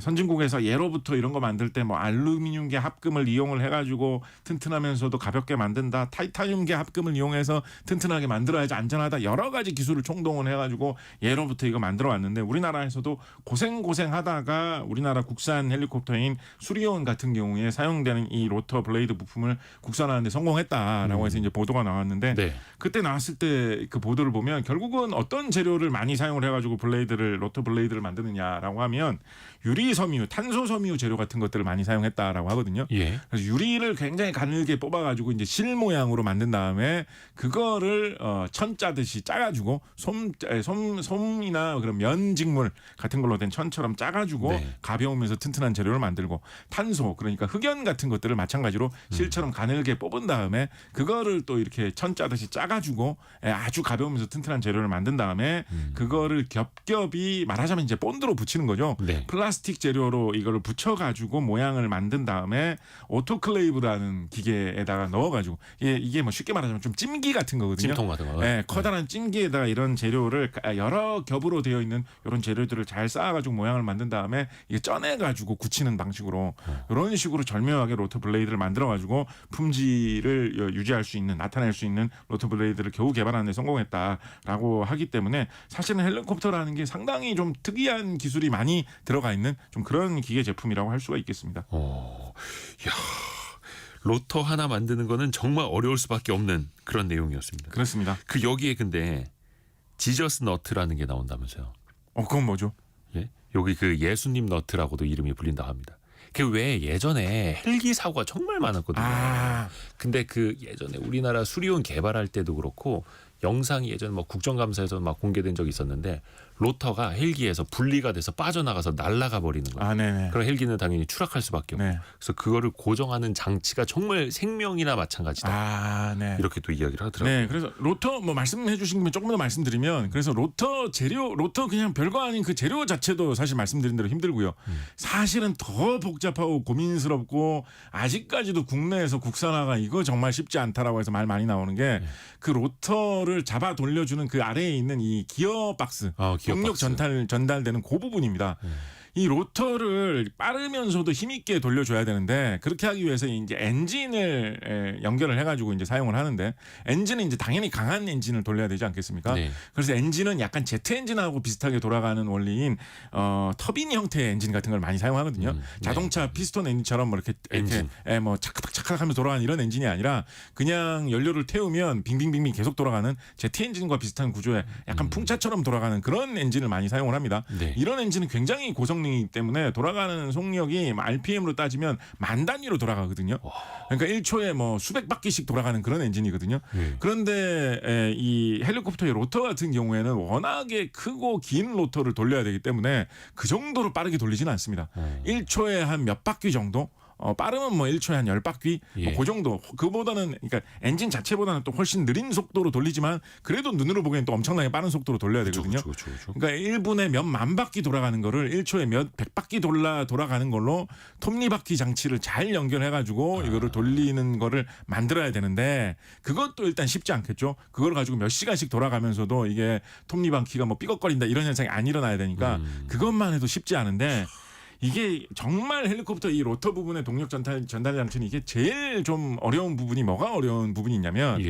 선진국에서 예로부터 이런 거 만들 때 뭐 알루미늄계 합금을 이용을 해가지고 튼튼하면서도 가볍게 만든다. 타이타늄계 합금을 이용해서 튼튼하게 만들어야지 안전하다. 여러 가지 기술을 총동원 해가지고 예로부터 이거 만들어 왔는데 우리나라에서도 고생하다가 우리나라 국산 헬리콥터인 수리온 같은 경우에 사용되는 이 로터 블레이드 부품을 국산화하는데 성공했다라고 해서 이제 보도가 나왔는데 네. 그때 나왔을 때 그 보도를 보면 결국은 어떤 재료를 많이 사용을 해가지고 로터 블레이드를 만드느냐라고 하면 유리 섬유, 탄소 섬유 재료 같은 것들을 많이 사용했다라고 하거든요. 예. 그래서 유리를 굉장히 가늘게 뽑아가지고 이제 실 모양으로 만든 다음에 그거를 천 짜듯이 짜가지고 솜이나 그런 면직물 같은 걸로 된 천처럼 짜가지고 네. 가벼우면서 튼튼한 재료를 만들고 탄소 그러니까 흑연 같은 것들을 마찬가지로 실처럼 가늘게 뽑은 다음에 그거를 또 이렇게 천 짜듯이 짜가지고 아주 가벼우면서 튼튼한 재료를 만든 다음에 그거를 겹겹이 말하자면 이제 본드로 붙이는 거죠. 네. 플라스틱 재료로 이거를 붙여가지고 모양을 만든 다음에 오토클레이브라는 기계에다가 넣어가지고 이게 뭐 쉽게 말하자면 좀 찜기 같은 거거든요. 찜통 같은 거. 네, 커다란 찜기에다가 이런 재료를 여러 겹으로 되어 있는 이런 재료들을 잘 쌓아가지고 모양을 만든 다음에 이게 쩌내가지고 굳히는 방식으로 이런 식으로 절묘하게 로터 블레이드를 만들어가지고 품질을 유지할 수 있는 나타낼 수 있는 로터 블레이드를 겨우 개발하는 데 성공했다라고 하기 때문에 사실은 헬리콥터라는 게 상당히 좀 특이한 기술이 많이 들어가 있는 좀 그런 기계 제품이라고 할 수가 있겠습니다. 야, 로터 하나 만드는 거는 정말 어려울 수밖에 없는 그런 내용이었습니다. 그렇습니다. 그 여기에 근데 지저스 너트라는 게 나온다면서요. 그건 뭐죠? 예? 여기 그 예수님 너트라고도 이름이 불린다 합니다. 그 왜 예전에 헬기 사고가 정말 많았거든요. 근데 그 예전에 우리나라 수리온 개발할 때도 그렇고 영상이 예전에 뭐 국정감사에서 막 공개된 적이 있었는데 로터가 헬기에서 분리가 돼서 빠져나가서 날아가 버리는 거예요. 네네. 그럼 헬기는 당연히 추락할 수밖에 없고. 네. 그래서 그거를 고정하는 장치가 정말 생명이나 마찬가지다. 네. 이렇게 또 이야기를 하더라고요. 네, 그래서 로터 뭐 말씀해 주신 김에 조금 더 말씀드리면 그래서 로터 그냥 별거 아닌 그 재료 자체도 사실 말씀드린 대로 힘들고요. 사실은 더 복잡하고 고민스럽고 아직까지도 국내에서 국산화가 이거 정말 쉽지 않다라고 해서 말 많이 나오는 게 그 로터를 잡아 돌려주는 그 아래에 있는 이 기어 박스, 동력 전달되는 그 부분입니다. 이 로터를 빠르면서도 힘있게 돌려줘야 되는데 그렇게 하기 위해서 이제 엔진을 연결을 해가지고 이제 사용을 하는데 엔진은 이제 당연히 강한 엔진을 돌려야 되지 않겠습니까? 네. 그래서 엔진은 약간 제트 엔진하고 비슷하게 돌아가는 원리인 터빈 형태의 엔진 같은 걸 많이 사용하거든요. 자동차 피스톤 엔진처럼 뭐 이렇게 뭐 차크차크하면서 돌아가는 이런 엔진이 아니라 그냥 연료를 태우면 빙빙빙빙 계속 돌아가는 제트 엔진과 비슷한 구조의 약간 풍차처럼 돌아가는 그런 엔진을 많이 사용을 합니다. 네. 이런 엔진은 굉장히 고성능 성능이기 때문에 돌아가는 속력이 RPM으로 따지면 만 단위로 돌아가거든요. 그러니까 1초에 뭐 수백 바퀴씩 돌아가는 그런 엔진이거든요. 그런데 이 헬리콥터의 로터 같은 경우에는 워낙에 크고 긴 로터를 돌려야 되기 때문에 그 정도로 빠르게 돌리지는 않습니다. 1초에 한 몇 바퀴 정도? 빠르면 뭐 1초에 한 10바퀴 뭐 그 정도. 그보다는 그러니까 엔진 자체보다는 또 훨씬 느린 속도로 돌리지만 그래도 눈으로 보기엔 또 엄청나게 빠른 속도로 돌려야 되거든요. 그쵸. 그러니까 1분에 몇 만 바퀴 돌아가는 거를 1초에 몇 백 바퀴 돌아가는 걸로 톱니바퀴 장치를 잘 연결해 가지고 이거를 돌리는 거를 만들어야 되는데 그것도 일단 쉽지 않겠죠. 그걸 가지고 몇 시간씩 돌아가면서도 이게 톱니바퀴가 뭐 삐걱거린다 이런 현상이 안 일어나야 되니까 그것만 해도 쉽지 않은데 이게 정말 헬리콥터 이 로터 부분의 동력 전달 장치는 이게 제일 좀 어려운 부분이 뭐가 어려운 부분이 있냐면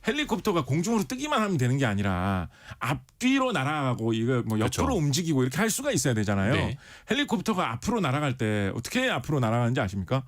헬리콥터가 공중으로 뜨기만 하면 되는 게 아니라 앞뒤로 날아가고 이거 뭐 옆으로 움직이고 이렇게 할 수가 있어야 되잖아요. 네. 헬리콥터가 앞으로 날아갈 때 어떻게 앞으로 날아가는지 아십니까?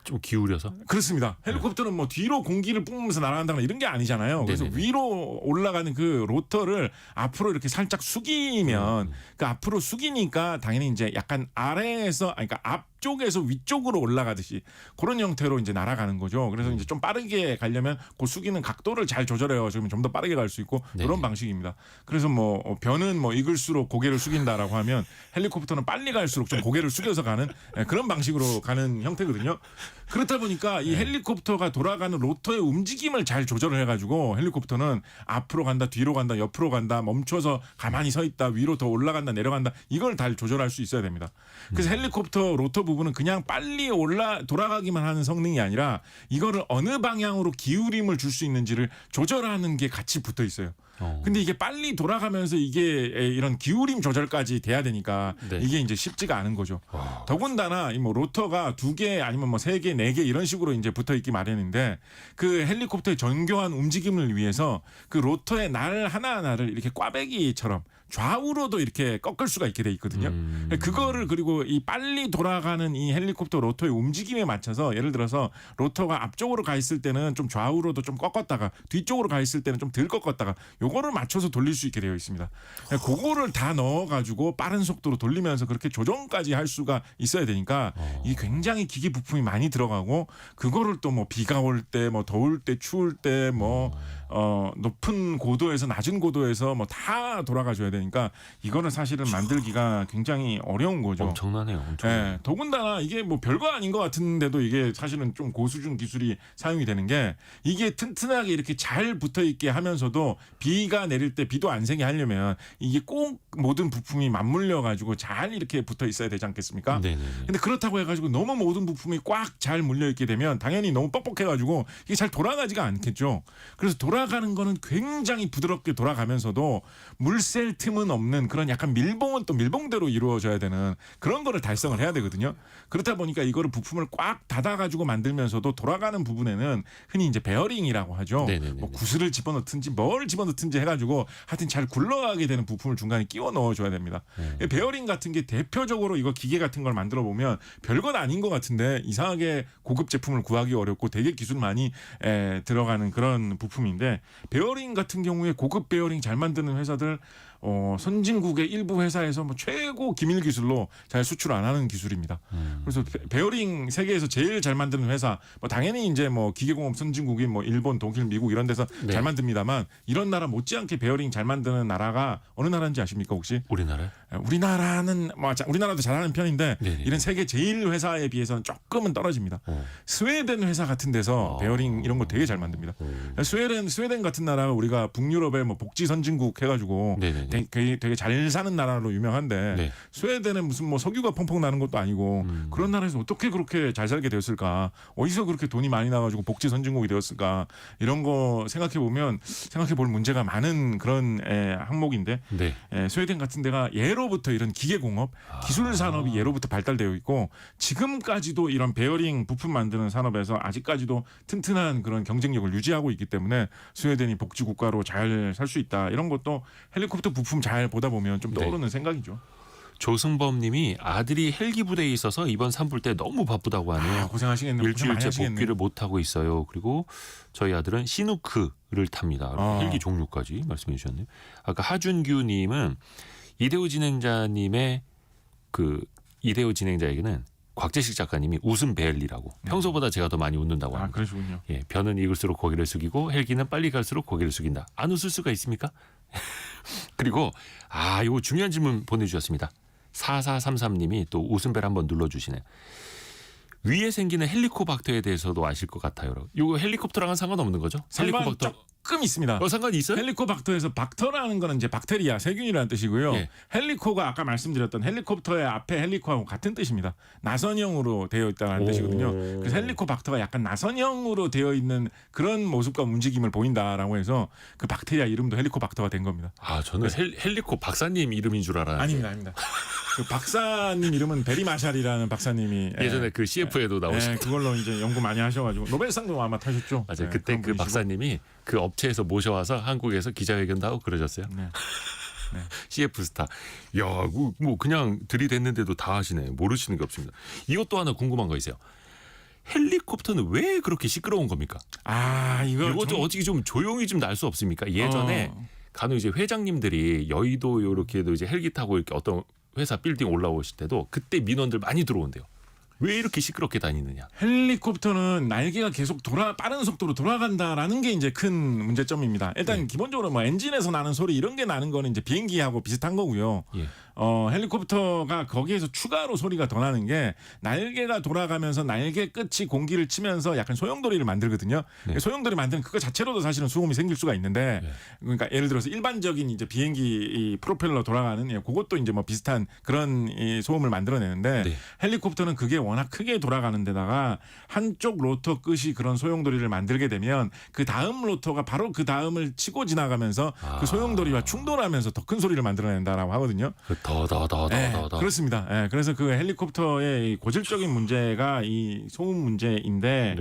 좀 기울여서? 그렇습니다. 헬리콥터는 뭐 뒤로 공기를 뿜으면서 날아간다거나 이런 게 아니잖아요. 그래서 위로 올라가는 그 로터를 앞으로 이렇게 살짝 숙이면 그 앞으로 숙이니까 당연히 이제 약간 아래에서 그러니까 앞쪽에서 위쪽으로 올라가듯이 그런 형태로 이제 날아가는 거죠. 그래서 이제 좀 빠르게 가려면 그 숙이는 각도를 잘 조절해 가지고 좀 더 빠르게 갈 수 있고 그런 방식입니다. 그래서 뭐 변은 뭐 익을수록 고개를 숙인다라고 하면 헬리콥터는 빨리 갈수록 좀 고개를 숙여서 가는 그런 방식으로 가는 형태거든요. 그렇다 보니까 이 헬리콥터가 돌아가는 로터의 움직임을 잘 조절을 해가지고 헬리콥터는 앞으로 간다, 뒤로 간다, 옆으로 간다, 멈춰서 가만히 서 있다, 위로 더 올라간다, 내려간다 이걸 잘 조절할 수 있어야 됩니다. 그래서 헬리콥터 로터 부분은 그냥 빨리 돌아가기만 하는 성능이 아니라 이거를 어느 방향으로 기울임을 줄 수 있는지를 조절하는 게 같이 붙어 있어요. 근데 이게 빨리 돌아가면서 이게 이런 기울임 조절까지 돼야 되니까 이게 이제 쉽지가 않은 거죠. 더군다나 이 뭐 로터가 2개 아니면 뭐 3개, 4개 이런 식으로 이제 붙어 있기 마련인데 그 헬리콥터의 정교한 움직임을 위해서 그 로터의 날 하나하나를 이렇게 꽈배기처럼 좌우로도 이렇게 꺾을 수가 있게 돼 있거든요. 그거를 그리고 이 빨리 돌아가는 이 헬리콥터 로터의 움직임에 맞춰서 예를 들어서 로터가 앞쪽으로 가 있을 때는 좀 좌우로도 좀 꺾었다가 뒤쪽으로 가 있을 때는 좀 덜 꺾었다가 요거를 맞춰서 돌릴 수 있게 되어 있습니다. 그거를 다 넣어가지고 빠른 속도로 돌리면서 그렇게 조정까지 할 수가 있어야 되니까 이게 굉장히 기기 부품이 많이 들어가고 그거를 또 뭐 비가 올 때 뭐 더울 때 추울 때 뭐 높은 고도에서 낮은 고도에서 뭐 다 돌아가줘야 되니까 이거는 사실은 만들기가 굉장히 어려운 거죠. 엄청나네요. 엄청나네요. 더군다나 이게 뭐 별거 아닌 것 같은데도 이게 사실은 좀 고수준 기술이 사용이 되는 게 이게 튼튼하게 이렇게 잘 붙어 있게 하면서도 비가 내릴 때 비도 안 새게 하려면 이게 꼭 모든 부품이 맞물려 가지고 잘 이렇게 붙어 있어야 되지 않겠습니까? 근데 그렇다고 해가지고 너무 모든 부품이 꽉 잘 물려 있게 되면 당연히 너무 뻑뻑해 가지고 이게 잘 돌아가지가 않겠죠. 그래서 돌아가는 거는 굉장히 부드럽게 돌아가면서도 물샐 틈은 없는 그런 약간 밀봉은 또 밀봉대로 이루어져야 되는 그런 거를 달성을 해야 되거든요. 그렇다 보니까 이거를 부품을 꽉 닫아가지고 만들면서도 돌아가는 부분에는 흔히 이제 베어링이라고 하죠. 뭐 구슬을 집어넣든지 뭘 집어넣든지 해가지고 하여튼 잘 굴러가게 되는 부품을 중간에 끼워 넣어줘야 됩니다. 베어링 같은 게 대표적으로 이거 기계 같은 걸 만들어 보면 별건 아닌 것 같은데 이상하게 고급 제품을 구하기 어렵고 되게 기술 많이 들어가는 그런 부품인데 베어링 같은 경우에 고급 베어링 잘 만드는 회사들 선진국의 일부 회사에서 뭐 최고 기밀 기술로 잘 수출 안 하는 기술입니다. 그래서 베어링 세계에서 제일 잘 만드는 회사, 뭐 당연히 이제 뭐 기계공업 선진국인 뭐 일본, 독일, 미국 이런 데서 잘 만듭니다만 이런 나라 못지않게 베어링 잘 만드는 나라가 어느 나라인지 아십니까 혹시? 우리나라? 우리나라는 뭐 우리나라도 잘하는 편인데 이런 세계 제일 회사에 비해서는 조금은 떨어집니다. 스웨덴 회사 같은 데서 베어링 이런 거 되게 잘 만듭니다. 스웨덴 같은 나라가 우리가 북유럽의 뭐 복지 선진국 해가지고 되게 잘 사는 나라로 유명한데 스웨덴은 무슨 뭐 석유가 펑펑 나는 것도 아니고 그런 나라에서 어떻게 그렇게 잘 살게 되었을까? 어디서 그렇게 돈이 많이 나가지고 복지 선진국이 되었을까? 이런 거 생각해 볼 문제가 많은 그런 항목인데 스웨덴 같은 데가 예로부터 이런 기계공업, 기술 산업이 예로부터 발달되어 있고 지금까지도 이런 베어링 부품 만드는 산업에서 아직까지도 튼튼한 그런 경쟁력을 유지하고 있기 때문에 스웨덴이 복지 국가로 잘 살 수 있다. 이런 것도 헬리콥터 부품 잘 보다 보면 좀 떠오르는 생각이죠. 조승범 님이 아들이 헬기 부대에 있어서 이번 산불 때 너무 바쁘다고 하네요. 고생하시겠네요. 일주일째 복귀를 못하고 있어요. 그리고 저희 아들은 시누크를 탑니다. 헬기 종류까지 말씀해 주셨네요. 아까 하준규 님은 이대호 진행자님의 그 이대호 진행자에게는 곽재식 작가님이 웃음 벨리라고 평소보다 제가 더 많이 웃는다고 합니다. 그러시군요. 예, 변은 익을수록 고개를 숙이고 헬기는 빨리 갈수록 고개를 숙인다. 안 웃을 수가 있습니까? 그리고 이거 중요한 질문 보내주셨습니다. 4433님이 또 웃음벨 한번 눌러주시네요. 위에 생기는 헬리코박터에 대해서도 아실 것 같아요. 이거 헬리콥터랑은 상관없는 거죠? 헬리코박터 조금 있습니다. 상관이 있어요? 헬리코박터에서 박터라는 거는 이제 박테리아, 세균이라는 뜻이고요. 예. 헬리코가 아까 말씀드렸던 헬리콥터의 앞에 헬리코하고 같은 뜻입니다. 나선형으로 되어 있다는 뜻이거든요. 그래서 헬리코박터가 약간 나선형으로 되어 있는 그런 모습과 움직임을 보인다라고 해서 그 박테리아 이름도 헬리코박터가 된 겁니다. 저는 헬리코 박사님 이름인 줄 알았는데. 아닙니다. 그 박사님 이름은 베리 마샬이라는 박사님이 예전에 그 CF에도 나오셨죠. 그걸로 이제 연구 많이 하셔가지고 노벨상도 아마 타셨죠. 맞아요. 그때 그 박사님이 그 업체에서 모셔와서 한국에서 기자회견도 하고 그러셨어요. 네. CF 스타. 야, 뭐 그냥 들이댔는데도 다 하시네. 모르시는 게 없습니다. 이것도 하나 궁금한 거 있어요. 헬리콥터는 왜 그렇게 시끄러운 겁니까? 이것도 어떻게 좀 조용히 좀 날 수 없습니까? 예전에 간혹 이제 회장님들이 여의도 이렇게도 이제 헬기 타고 이렇게 어떤 회사 빌딩 올라오실 때도 그때 민원들 많이 들어온대요. 왜 이렇게 시끄럽게 다니느냐? 헬리콥터는 날개가 계속 빠른 속도로 돌아간다라는 게 이제 큰 문제점입니다. 일단 기본적으로 뭐 엔진에서 나는 소리 이런 게 나는 거는 이제 비행기하고 비슷한 거고요. 예. 헬리콥터가 거기에서 추가로 소리가 더 나는 게 날개가 돌아가면서 날개 끝이 공기를 치면서 약간 소용돌이를 만들거든요. 네. 소용돌이 만드는 그거 자체로도 사실은 소음이 생길 수가 있는데 그러니까 예를 들어서 일반적인 이제 비행기 이 프로펠러 돌아가는 그것도 이제 뭐 비슷한 그런 이 소음을 만들어내는데 헬리콥터는 그게 워낙 크게 돌아가는 데다가 한쪽 로터 끝이 그런 소용돌이를 만들게 되면 그 다음 로터가 바로 그 다음을 치고 지나가면서 그 소용돌이와 충돌하면서 더 큰 소리를 만들어낸다라고 하거든요. 그렇습니다. 그래서 그 헬리콥터의 고질적인 문제가 이 소음 문제인데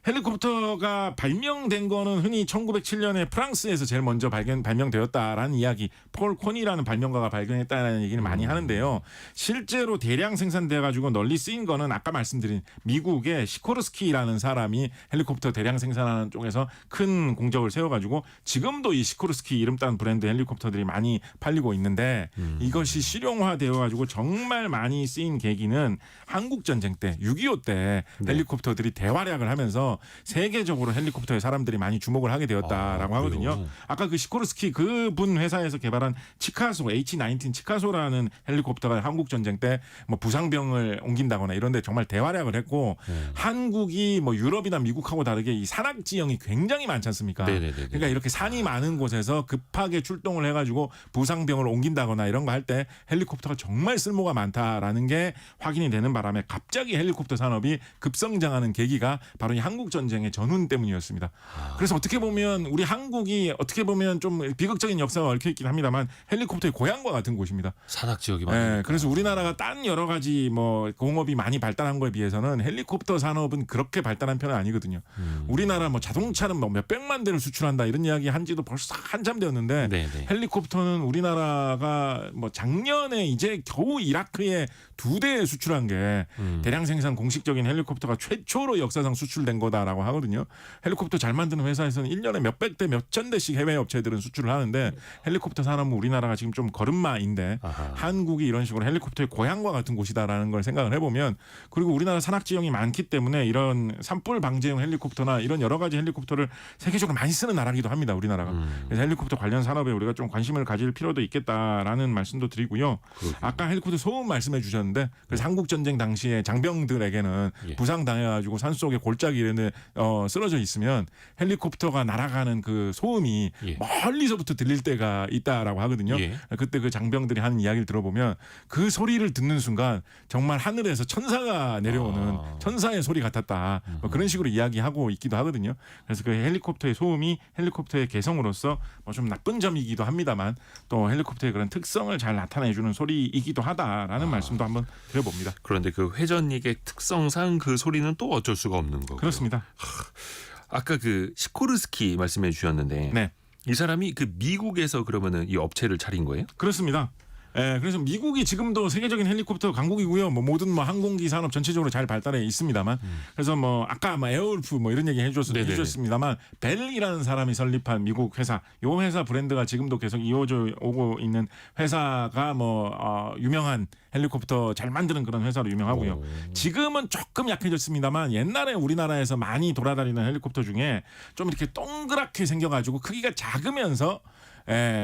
헬리콥터가 발명된 거는 흔히 1907년에 프랑스에서 제일 먼저 발명되었다라는 이야기, 폴 코니라는 발명가가 발견했다는 얘기를 많이 하는데요. 실제로 대량 생산돼 가지고 널리 쓰인 거는 아까 말씀드린 미국의 시코르스키라는 사람이 헬리콥터 대량 생산하는 쪽에서 큰 공적을 세워 가지고 지금도 이 시코르스키 이름 딴 브랜드 헬리콥터들이 많이 팔리고 있는데 이것이 실용화되어 가지고 정말 많이 쓰인 계기는 한국 전쟁 때 6.25 때 헬리콥터들이 대활약을 하면서 세계적으로 헬리콥터에 사람들이 많이 주목을 하게 되었다라고 하거든요. 아까 그 시코르스키 그분 회사에서 개발한 치카소 H-19 치카소라는 헬리콥터가 한국 전쟁 때 뭐 부상병을 옮긴다거나 이런 데 정말 대활약을 했고 한국이 뭐 유럽이나 미국하고 다르게 이 산악 지형이 굉장히 많지 않습니까? 그러니까 이렇게 산이 많은 곳에서 급하게 출동을 해가지고 부상병을 옮긴다거나 이런 거 할 때 헬리콥터가 정말 쓸모가 많다라는 게 확인이 되는 바람에 갑자기 헬리콥터 산업이 급성장하는 계기가 바로 이 한국 전쟁의 전훈 때문이었습니다. 그래서 어떻게 보면 우리 한국이 어떻게 보면 좀 비극적인 역사가 얽혀 있긴 합니다만 헬리콥터의 고향과 같은 곳이다. 산악 지역이 많으니까. 그래서 우리나라가 딴 여러 가지 뭐 공업이 많이 발달한 거에 비해서는 헬리콥터 산업은 그렇게 발달한 편은 아니거든요. 우리나라 뭐 자동차는 뭐 몇백만 대를 수출한다 이런 이야기 한지도 벌써 한참 되었는데 헬리콥터는 우리나라가 뭐 작년에 이제 겨우 이라크에 2대 수출한 게 대량 생산 공식적인 헬리콥터가 최초로 역사상 수출된 거다라고 하거든요. 헬리콥터 잘 만드는 회사에서는 1년에 몇백 대, 몇천 대씩 해외 업체들은 수출을 하는데 헬리콥터 산업은 우리나라가 지금 좀 걸음마인데 한국이 이런 식으로 헬리콥터의 고향과 같은 곳이다라는 걸 생각을 해보면 그리고 우리나라 산악 지형이 많기 때문에 이런 산불 방지용 헬리콥터나 이런 여러 가지 헬리콥터를 세계적으로 많이 쓰는 나라기도 합니다. 우리나라가. 그래서 헬리콥터 관련 산업에 우리가 좀 관심을 가질 필요도 있겠다라는 말씀도 드리고요. 아까 헬리콥터 소음 말씀해 주셨는데 그래서 한국 전쟁 당시에 장병들에게는 부상 당해가지고 산속에 골짜기 이런 데 쓰러져 있으면 헬리콥터가 날아가는 그 소음이 멀리서부터 들릴 때가 있다라고 하거든요. 그때 그 장병들이 하는 이야기를 들어보면 그 소리를 듣는 순간 정말 하늘에서 천사가 내려오는 천사의 소리 같았다. 뭐 그런 식으로 이야기하고 있기도 하거든요. 그래서 그 헬리콥터의 소음이 헬리콥터의 개성으로서 뭐 좀 나쁜 점이기도 합니다만 또 헬리콥터의 그런 특성을 잘 나타내주는 소리이기도 하다라는 말씀도 한번 드려봅니다. 그런데 그 회전익의 특성상 그 소리는 또 어쩔 수가 없는 거고. 그렇습니다. 아까 그 시코르스키 말씀해 주셨는데 이 사람이 그 미국에서 그러면은 이 업체를 차린 거예요? 그렇습니다. 예, 그래서 미국이 지금도 세계적인 헬리콥터 강국이고요. 뭐 모든 뭐 항공기 산업 전체적으로 잘 발달해 있습니다만, 그래서 뭐 아까 뭐 에어울프 뭐 이런 얘기 해주셨습니다만, 벨이라는 사람이 설립한 미국 회사, 요 회사 브랜드가 지금도 계속 이어져 오고 있는 회사가 뭐 유명한 헬리콥터 잘 만드는 그런 회사로 유명하고요. 지금은 조금 약해졌습니다만 옛날에 우리나라에서 많이 돌아다니는 헬리콥터 중에 좀 이렇게 동그랗게 생겨가지고 크기가 작으면서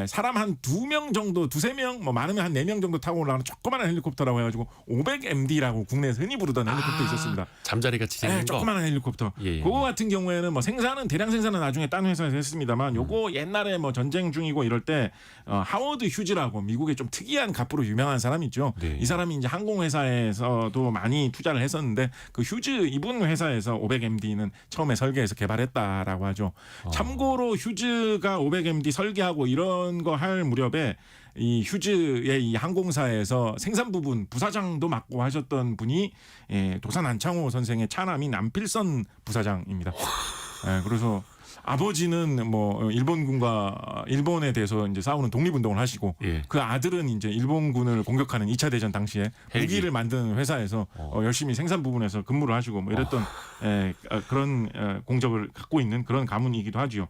사람 한 2명 정도, 2-3명, 뭐 많으면 한 4명 정도 타고 올라가는 조그마한 헬리콥터라고 해가지고 500MD라고 국내에서 흔히 부르던 헬리콥터 있었습니다. 잠자리 같이 생긴 거. 조그마한 헬리콥터. 예. 그거 같은 경우에는 뭐 대량 생산은 나중에 딴 회사에서 했습니다만 요거 옛날에 뭐 전쟁 중이고 이럴 때 하워드 휴즈라고 미국의 좀 특이한 갑부로 유명한 사람이 있죠. 네. 이 사람이 이제 항공회사에서도 많이 투자를 했었는데 그 휴즈 이분 회사에서 500MD는 처음에 설계해서 개발했다라고 하죠. 참고로 휴즈가 500MD 설계하고 이런 거 할 무렵에 이 휴즈의 이 항공사에서 생산 부분 부사장도 맡고 하셨던 분이 도산 안창호 선생의 차남인 안필선 부사장입니다. 그래서 아버지는 뭐 일본군과 일본에 대해서 이제 싸우는 독립운동을 하시고 그 아들은 이제 일본군을 공격하는 2차 대전 당시에 무기를 만드는 회사에서 열심히 생산 부분에서 근무를 하시고 뭐 이랬던 그런 공적을 갖고 있는 그런 가문이기도 하지요.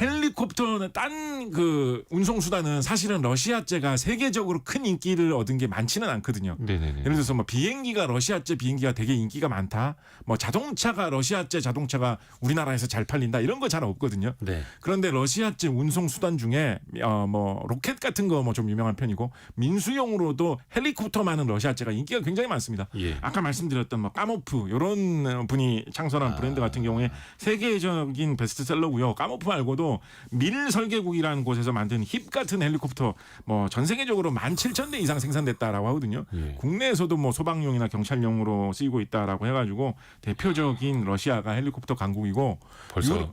헬리콥터는 딴 그 운송 수단은 사실은 러시아제가 세계적으로 큰 인기를 얻은 게 많지는 않거든요. 네네네. 예를 들어서 뭐 비행기가 러시아제 비행기가 되게 인기가 많다. 뭐 자동차가 러시아제 자동차가 우리나라에서 잘 팔린다. 이런 거 잘 없거든요. 네. 그런데 러시아제 운송 수단 중에 뭐 로켓 같은 거 뭐 좀 유명한 편이고 민수용으로도 헬리콥터만은 러시아제가 인기가 굉장히 많습니다. 아까 말씀드렸던 뭐 까모프 이런 분이 창설한 브랜드 같은 경우에 세계적인 베스트셀러고요. 까모프 말고도 밀 설계국이라는 곳에서 만든 힙 같은 헬리콥터 뭐 전 세계적으로 17,000대 이상 생산됐다라고 하거든요. 국내에서도 뭐 소방용이나 경찰용으로 쓰이고 있다라고 해가지고 대표적인 러시아가 헬리콥터 강국이고 벌써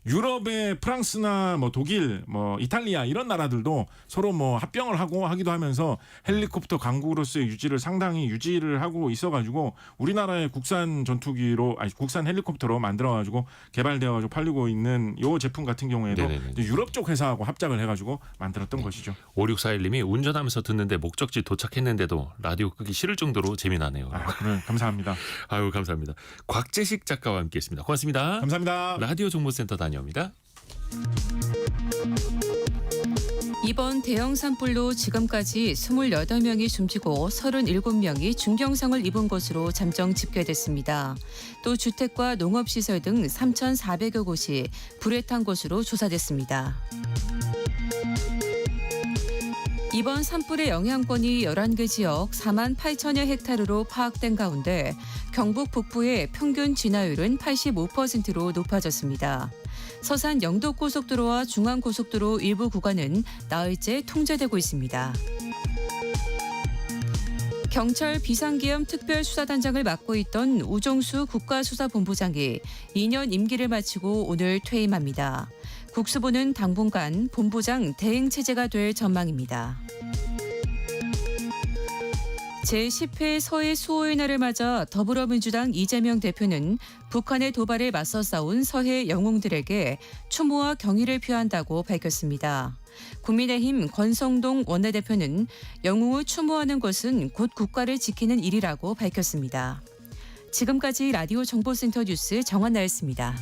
유럽의 프랑스나 뭐 독일, 뭐 이탈리아 이런 나라들도 서로 뭐 합병을 하고 하기도 하면서 헬리콥터 강국으로서의 유지를 상당히 유지를 하고 있어가지고 우리나라의 국산 전투기로 국산 헬리콥터로 만들어가지고 개발되어가지고 팔리고 있는 요 제품 같은 경우에도 유럽 쪽 회사하고 합작을 해가지고 만들었던 것이죠. 5641님이 운전하면서 듣는데 목적지 도착했는데도 라디오 끄기 싫을 정도로 재미나네요. 그래, 감사합니다. 아유 감사합니다. 곽재식 작가와 함께했습니다. 고맙습니다. 감사합니다. 라디오 정보센터 다녀옵니다. 이번 대형 산불로 지금까지 28명이 숨지고 37명이 중경상을 입은 것으로 잠정 집계됐습니다. 또 주택과 농업시설 등 3,400여 곳이 불에 탄 것으로 조사됐습니다. 이번 산불의 영향권이 11개 지역 4만 8천여 헥타르로 파악된 가운데 경북 북부의 평균 진화율은 85%로 높아졌습니다. 서산 영도고속도로와 중앙고속도로 일부 구간은 나흘째 통제되고 있습니다. 경찰 비상기염 특별수사단장을 맡고 있던 우종수 국가수사본부장이 2년 임기를 마치고 오늘 퇴임합니다. 국수부는 당분간 본부장 대행체제가 될 전망입니다. 제10회 서해 수호의 날을 맞아 더불어민주당 이재명 대표는 북한의 도발에 맞서 싸운 서해 영웅들에게 추모와 경의를 표한다고 밝혔습니다. 국민의힘 권성동 원내대표는 영웅을 추모하는 것은 곧 국가를 지키는 일이라고 밝혔습니다. 지금까지 라디오 정보센터 뉴스 정한나였습니다.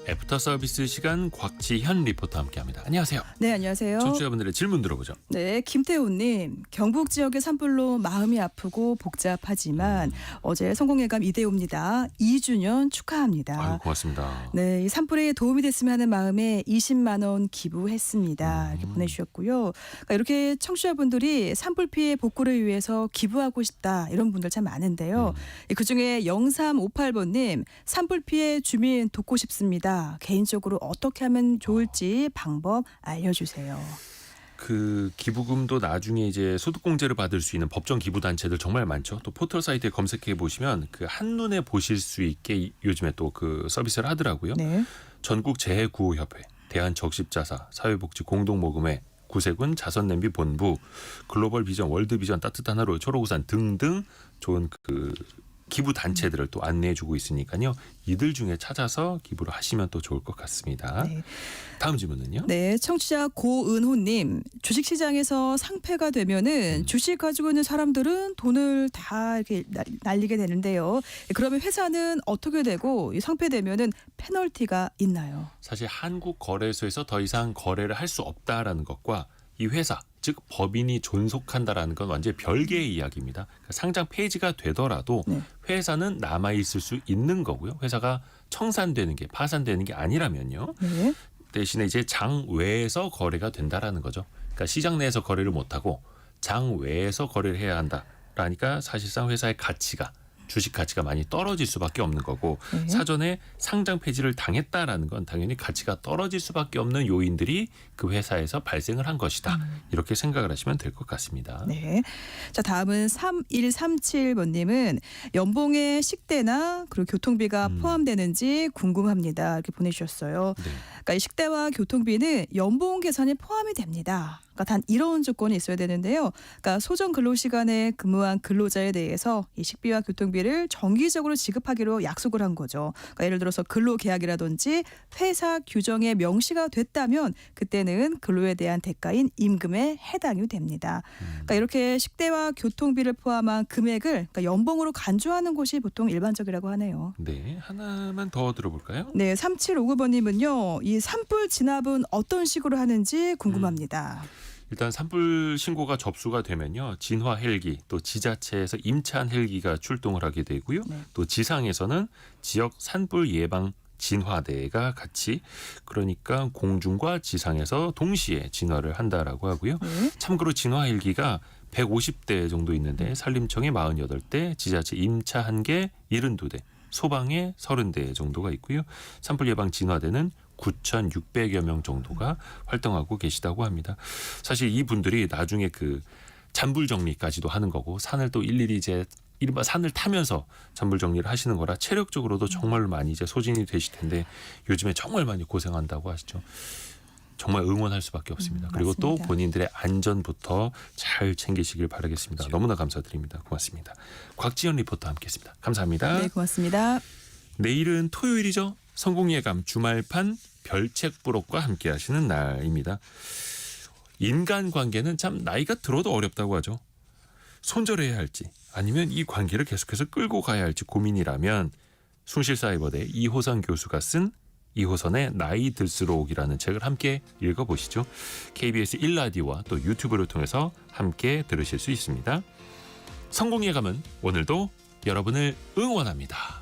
애프터 서비스 시간 곽지현 리포터와 함께합니다. 안녕하세요. 네, 안녕하세요. 청취자분들의 질문 들어보죠. 네, 김태훈님. 경북 지역의 산불로 마음이 아프고 복잡하지만 어제 성공예감 이대호입니다. 2주년 축하합니다. 아유, 고맙습니다. 네, 이 산불에 도움이 됐으면 하는 마음에 20만 원 기부했습니다. 이렇게 보내주셨고요. 그러니까 이렇게 청취자분들이 산불 피해 복구를 위해서 기부하고 싶다 이런 분들 참 많은데요. 그중에 0358번님 산불 피해 주민 돕고 싶습니다. 개인적으로 어떻게 하면 좋을지 방법 알려주세요. 그 기부금도 나중에 이제 소득공제를 받을 수 있는 법정 기부 단체들 정말 많죠. 또 포털 사이트에 검색해 보시면 그 한눈에 보실 수 있게 요즘에 또 그 서비스를 하더라고요. 네. 전국 재해구호협회, 대한적십자사, 사회복지공동모금회, 구세군 자선냄비 본부, 글로벌 비전, 월드비전, 따뜻한 하루, 초록우산 등등 좋은 그 기부 단체들을 또 안내해주고 있으니까요. 이들 중에 찾아서 기부를 하시면 또 좋을 것 같습니다. 네. 다음 질문은요. 네, 청취자 고은호님, 주식시장에서 상패가 되면은 주식 가지고 있는 사람들은 돈을 다 이렇게 날리게 되는데요. 그러면 회사는 어떻게 되고 이 상패되면은 페널티가 있나요? 사실 한국 거래소에서 더 이상 거래를 할 수 없다라는 것과 이 회사, 즉 법인이 존속한다라는 건 완전히 별개의 이야기입니다. 그러니까 상장 폐지가 되더라도 네. 회사는 남아 있을 수 있는 거고요. 회사가 청산되는 게 파산되는 게 아니라면요. 네. 대신에 이제 장 외에서 거래가 된다라는 거죠. 그러니까 시장 내에서 거래를 못 하고 장 외에서 거래를 해야 한다라니까 사실상 회사의 가치가 주식 가치가 많이 떨어질 수밖에 없는 거고 네. 사전에 상장 폐지를 당했다라는 건 당연히 가치가 떨어질 수밖에 없는 요인들이 그 회사에서 발생을 한 것이다. 이렇게 생각을 하시면 될 것 같습니다. 네. 자, 다음은 3137번님은 연봉에 식대나 그리고 교통비가 포함되는지 궁금합니다. 이렇게 보내주셨어요. 네. 그러니까 이 식대와 교통비는 연봉 계산에 포함이 됩니다. 그러니까 단 이런 조건이 있어야 되는데요. 그러니까 소정 근로 시간에 근무한 근로자에 대해서 이 식비와 교통비를 정기적으로 지급하기로 약속을 한 거죠. 그러니까 예를 들어서 근로계약이라든지 회사 규정에 명시가 됐다면 그때는 근로에 대한 대가인 임금에 해당이 됩니다. 그러니까 이렇게 식대와 교통비를 포함한 금액을 그러니까 연봉으로 간주하는 곳이 보통 일반적이라고 하네요. 네, 하나만 더 들어볼까요? 네, 3759번님은요. 이 산불 진압은 어떤 식으로 하는지 궁금합니다. 일단 산불 신고가 접수가 되면요. 진화 헬기 또 지자체에서 임차한 헬기가 출동을 하게 되고요. 네. 또 지상에서는 지역 산불 예방 진화대가 같이 그러니까 공중과 지상에서 동시에 진화를 한다라고 하고요. 네. 참고로 진화 헬기가 150대 정도 있는데 산림청에 48대, 지자체 임차한 게 72대, 소방에 30대 정도가 있고요. 산불 예방 진화대는 9,600여 명 정도가 활동하고 계시다고 합니다. 사실 이분들이 나중에 그 잔불 정리까지도 하는 거고 산을 또 일일이 이제 이른바 산을 타면서 잔불 정리를 하시는 거라 체력적으로도 정말 많이 이제 소진이 되실 텐데 요즘에 정말 많이 고생한다고 하시죠. 정말 응원할 수밖에 없습니다. 그리고 또 맞습니다. 본인들의 안전부터 잘 챙기시길 바라겠습니다. 너무나 감사드립니다. 고맙습니다. 곽지연 리포터 함께했습니다. 감사합니다. 네, 고맙습니다. 내일은 토요일이죠. 성공예감 주말판 별책부록과 함께하시는 날입니다. 인간관계는 참 나이가 들어도 어렵다고 하죠. 손절해야 할지 아니면 이 관계를 계속해서 끌고 가야 할지 고민이라면 숭실사이버대 이호선 교수가 쓴 이호선의 나이 들수록이라는 책을 함께 읽어보시죠. KBS 1라디오와 또 유튜브를 통해서 함께 들으실 수 있습니다. 성공예감은 오늘도 여러분을 응원합니다.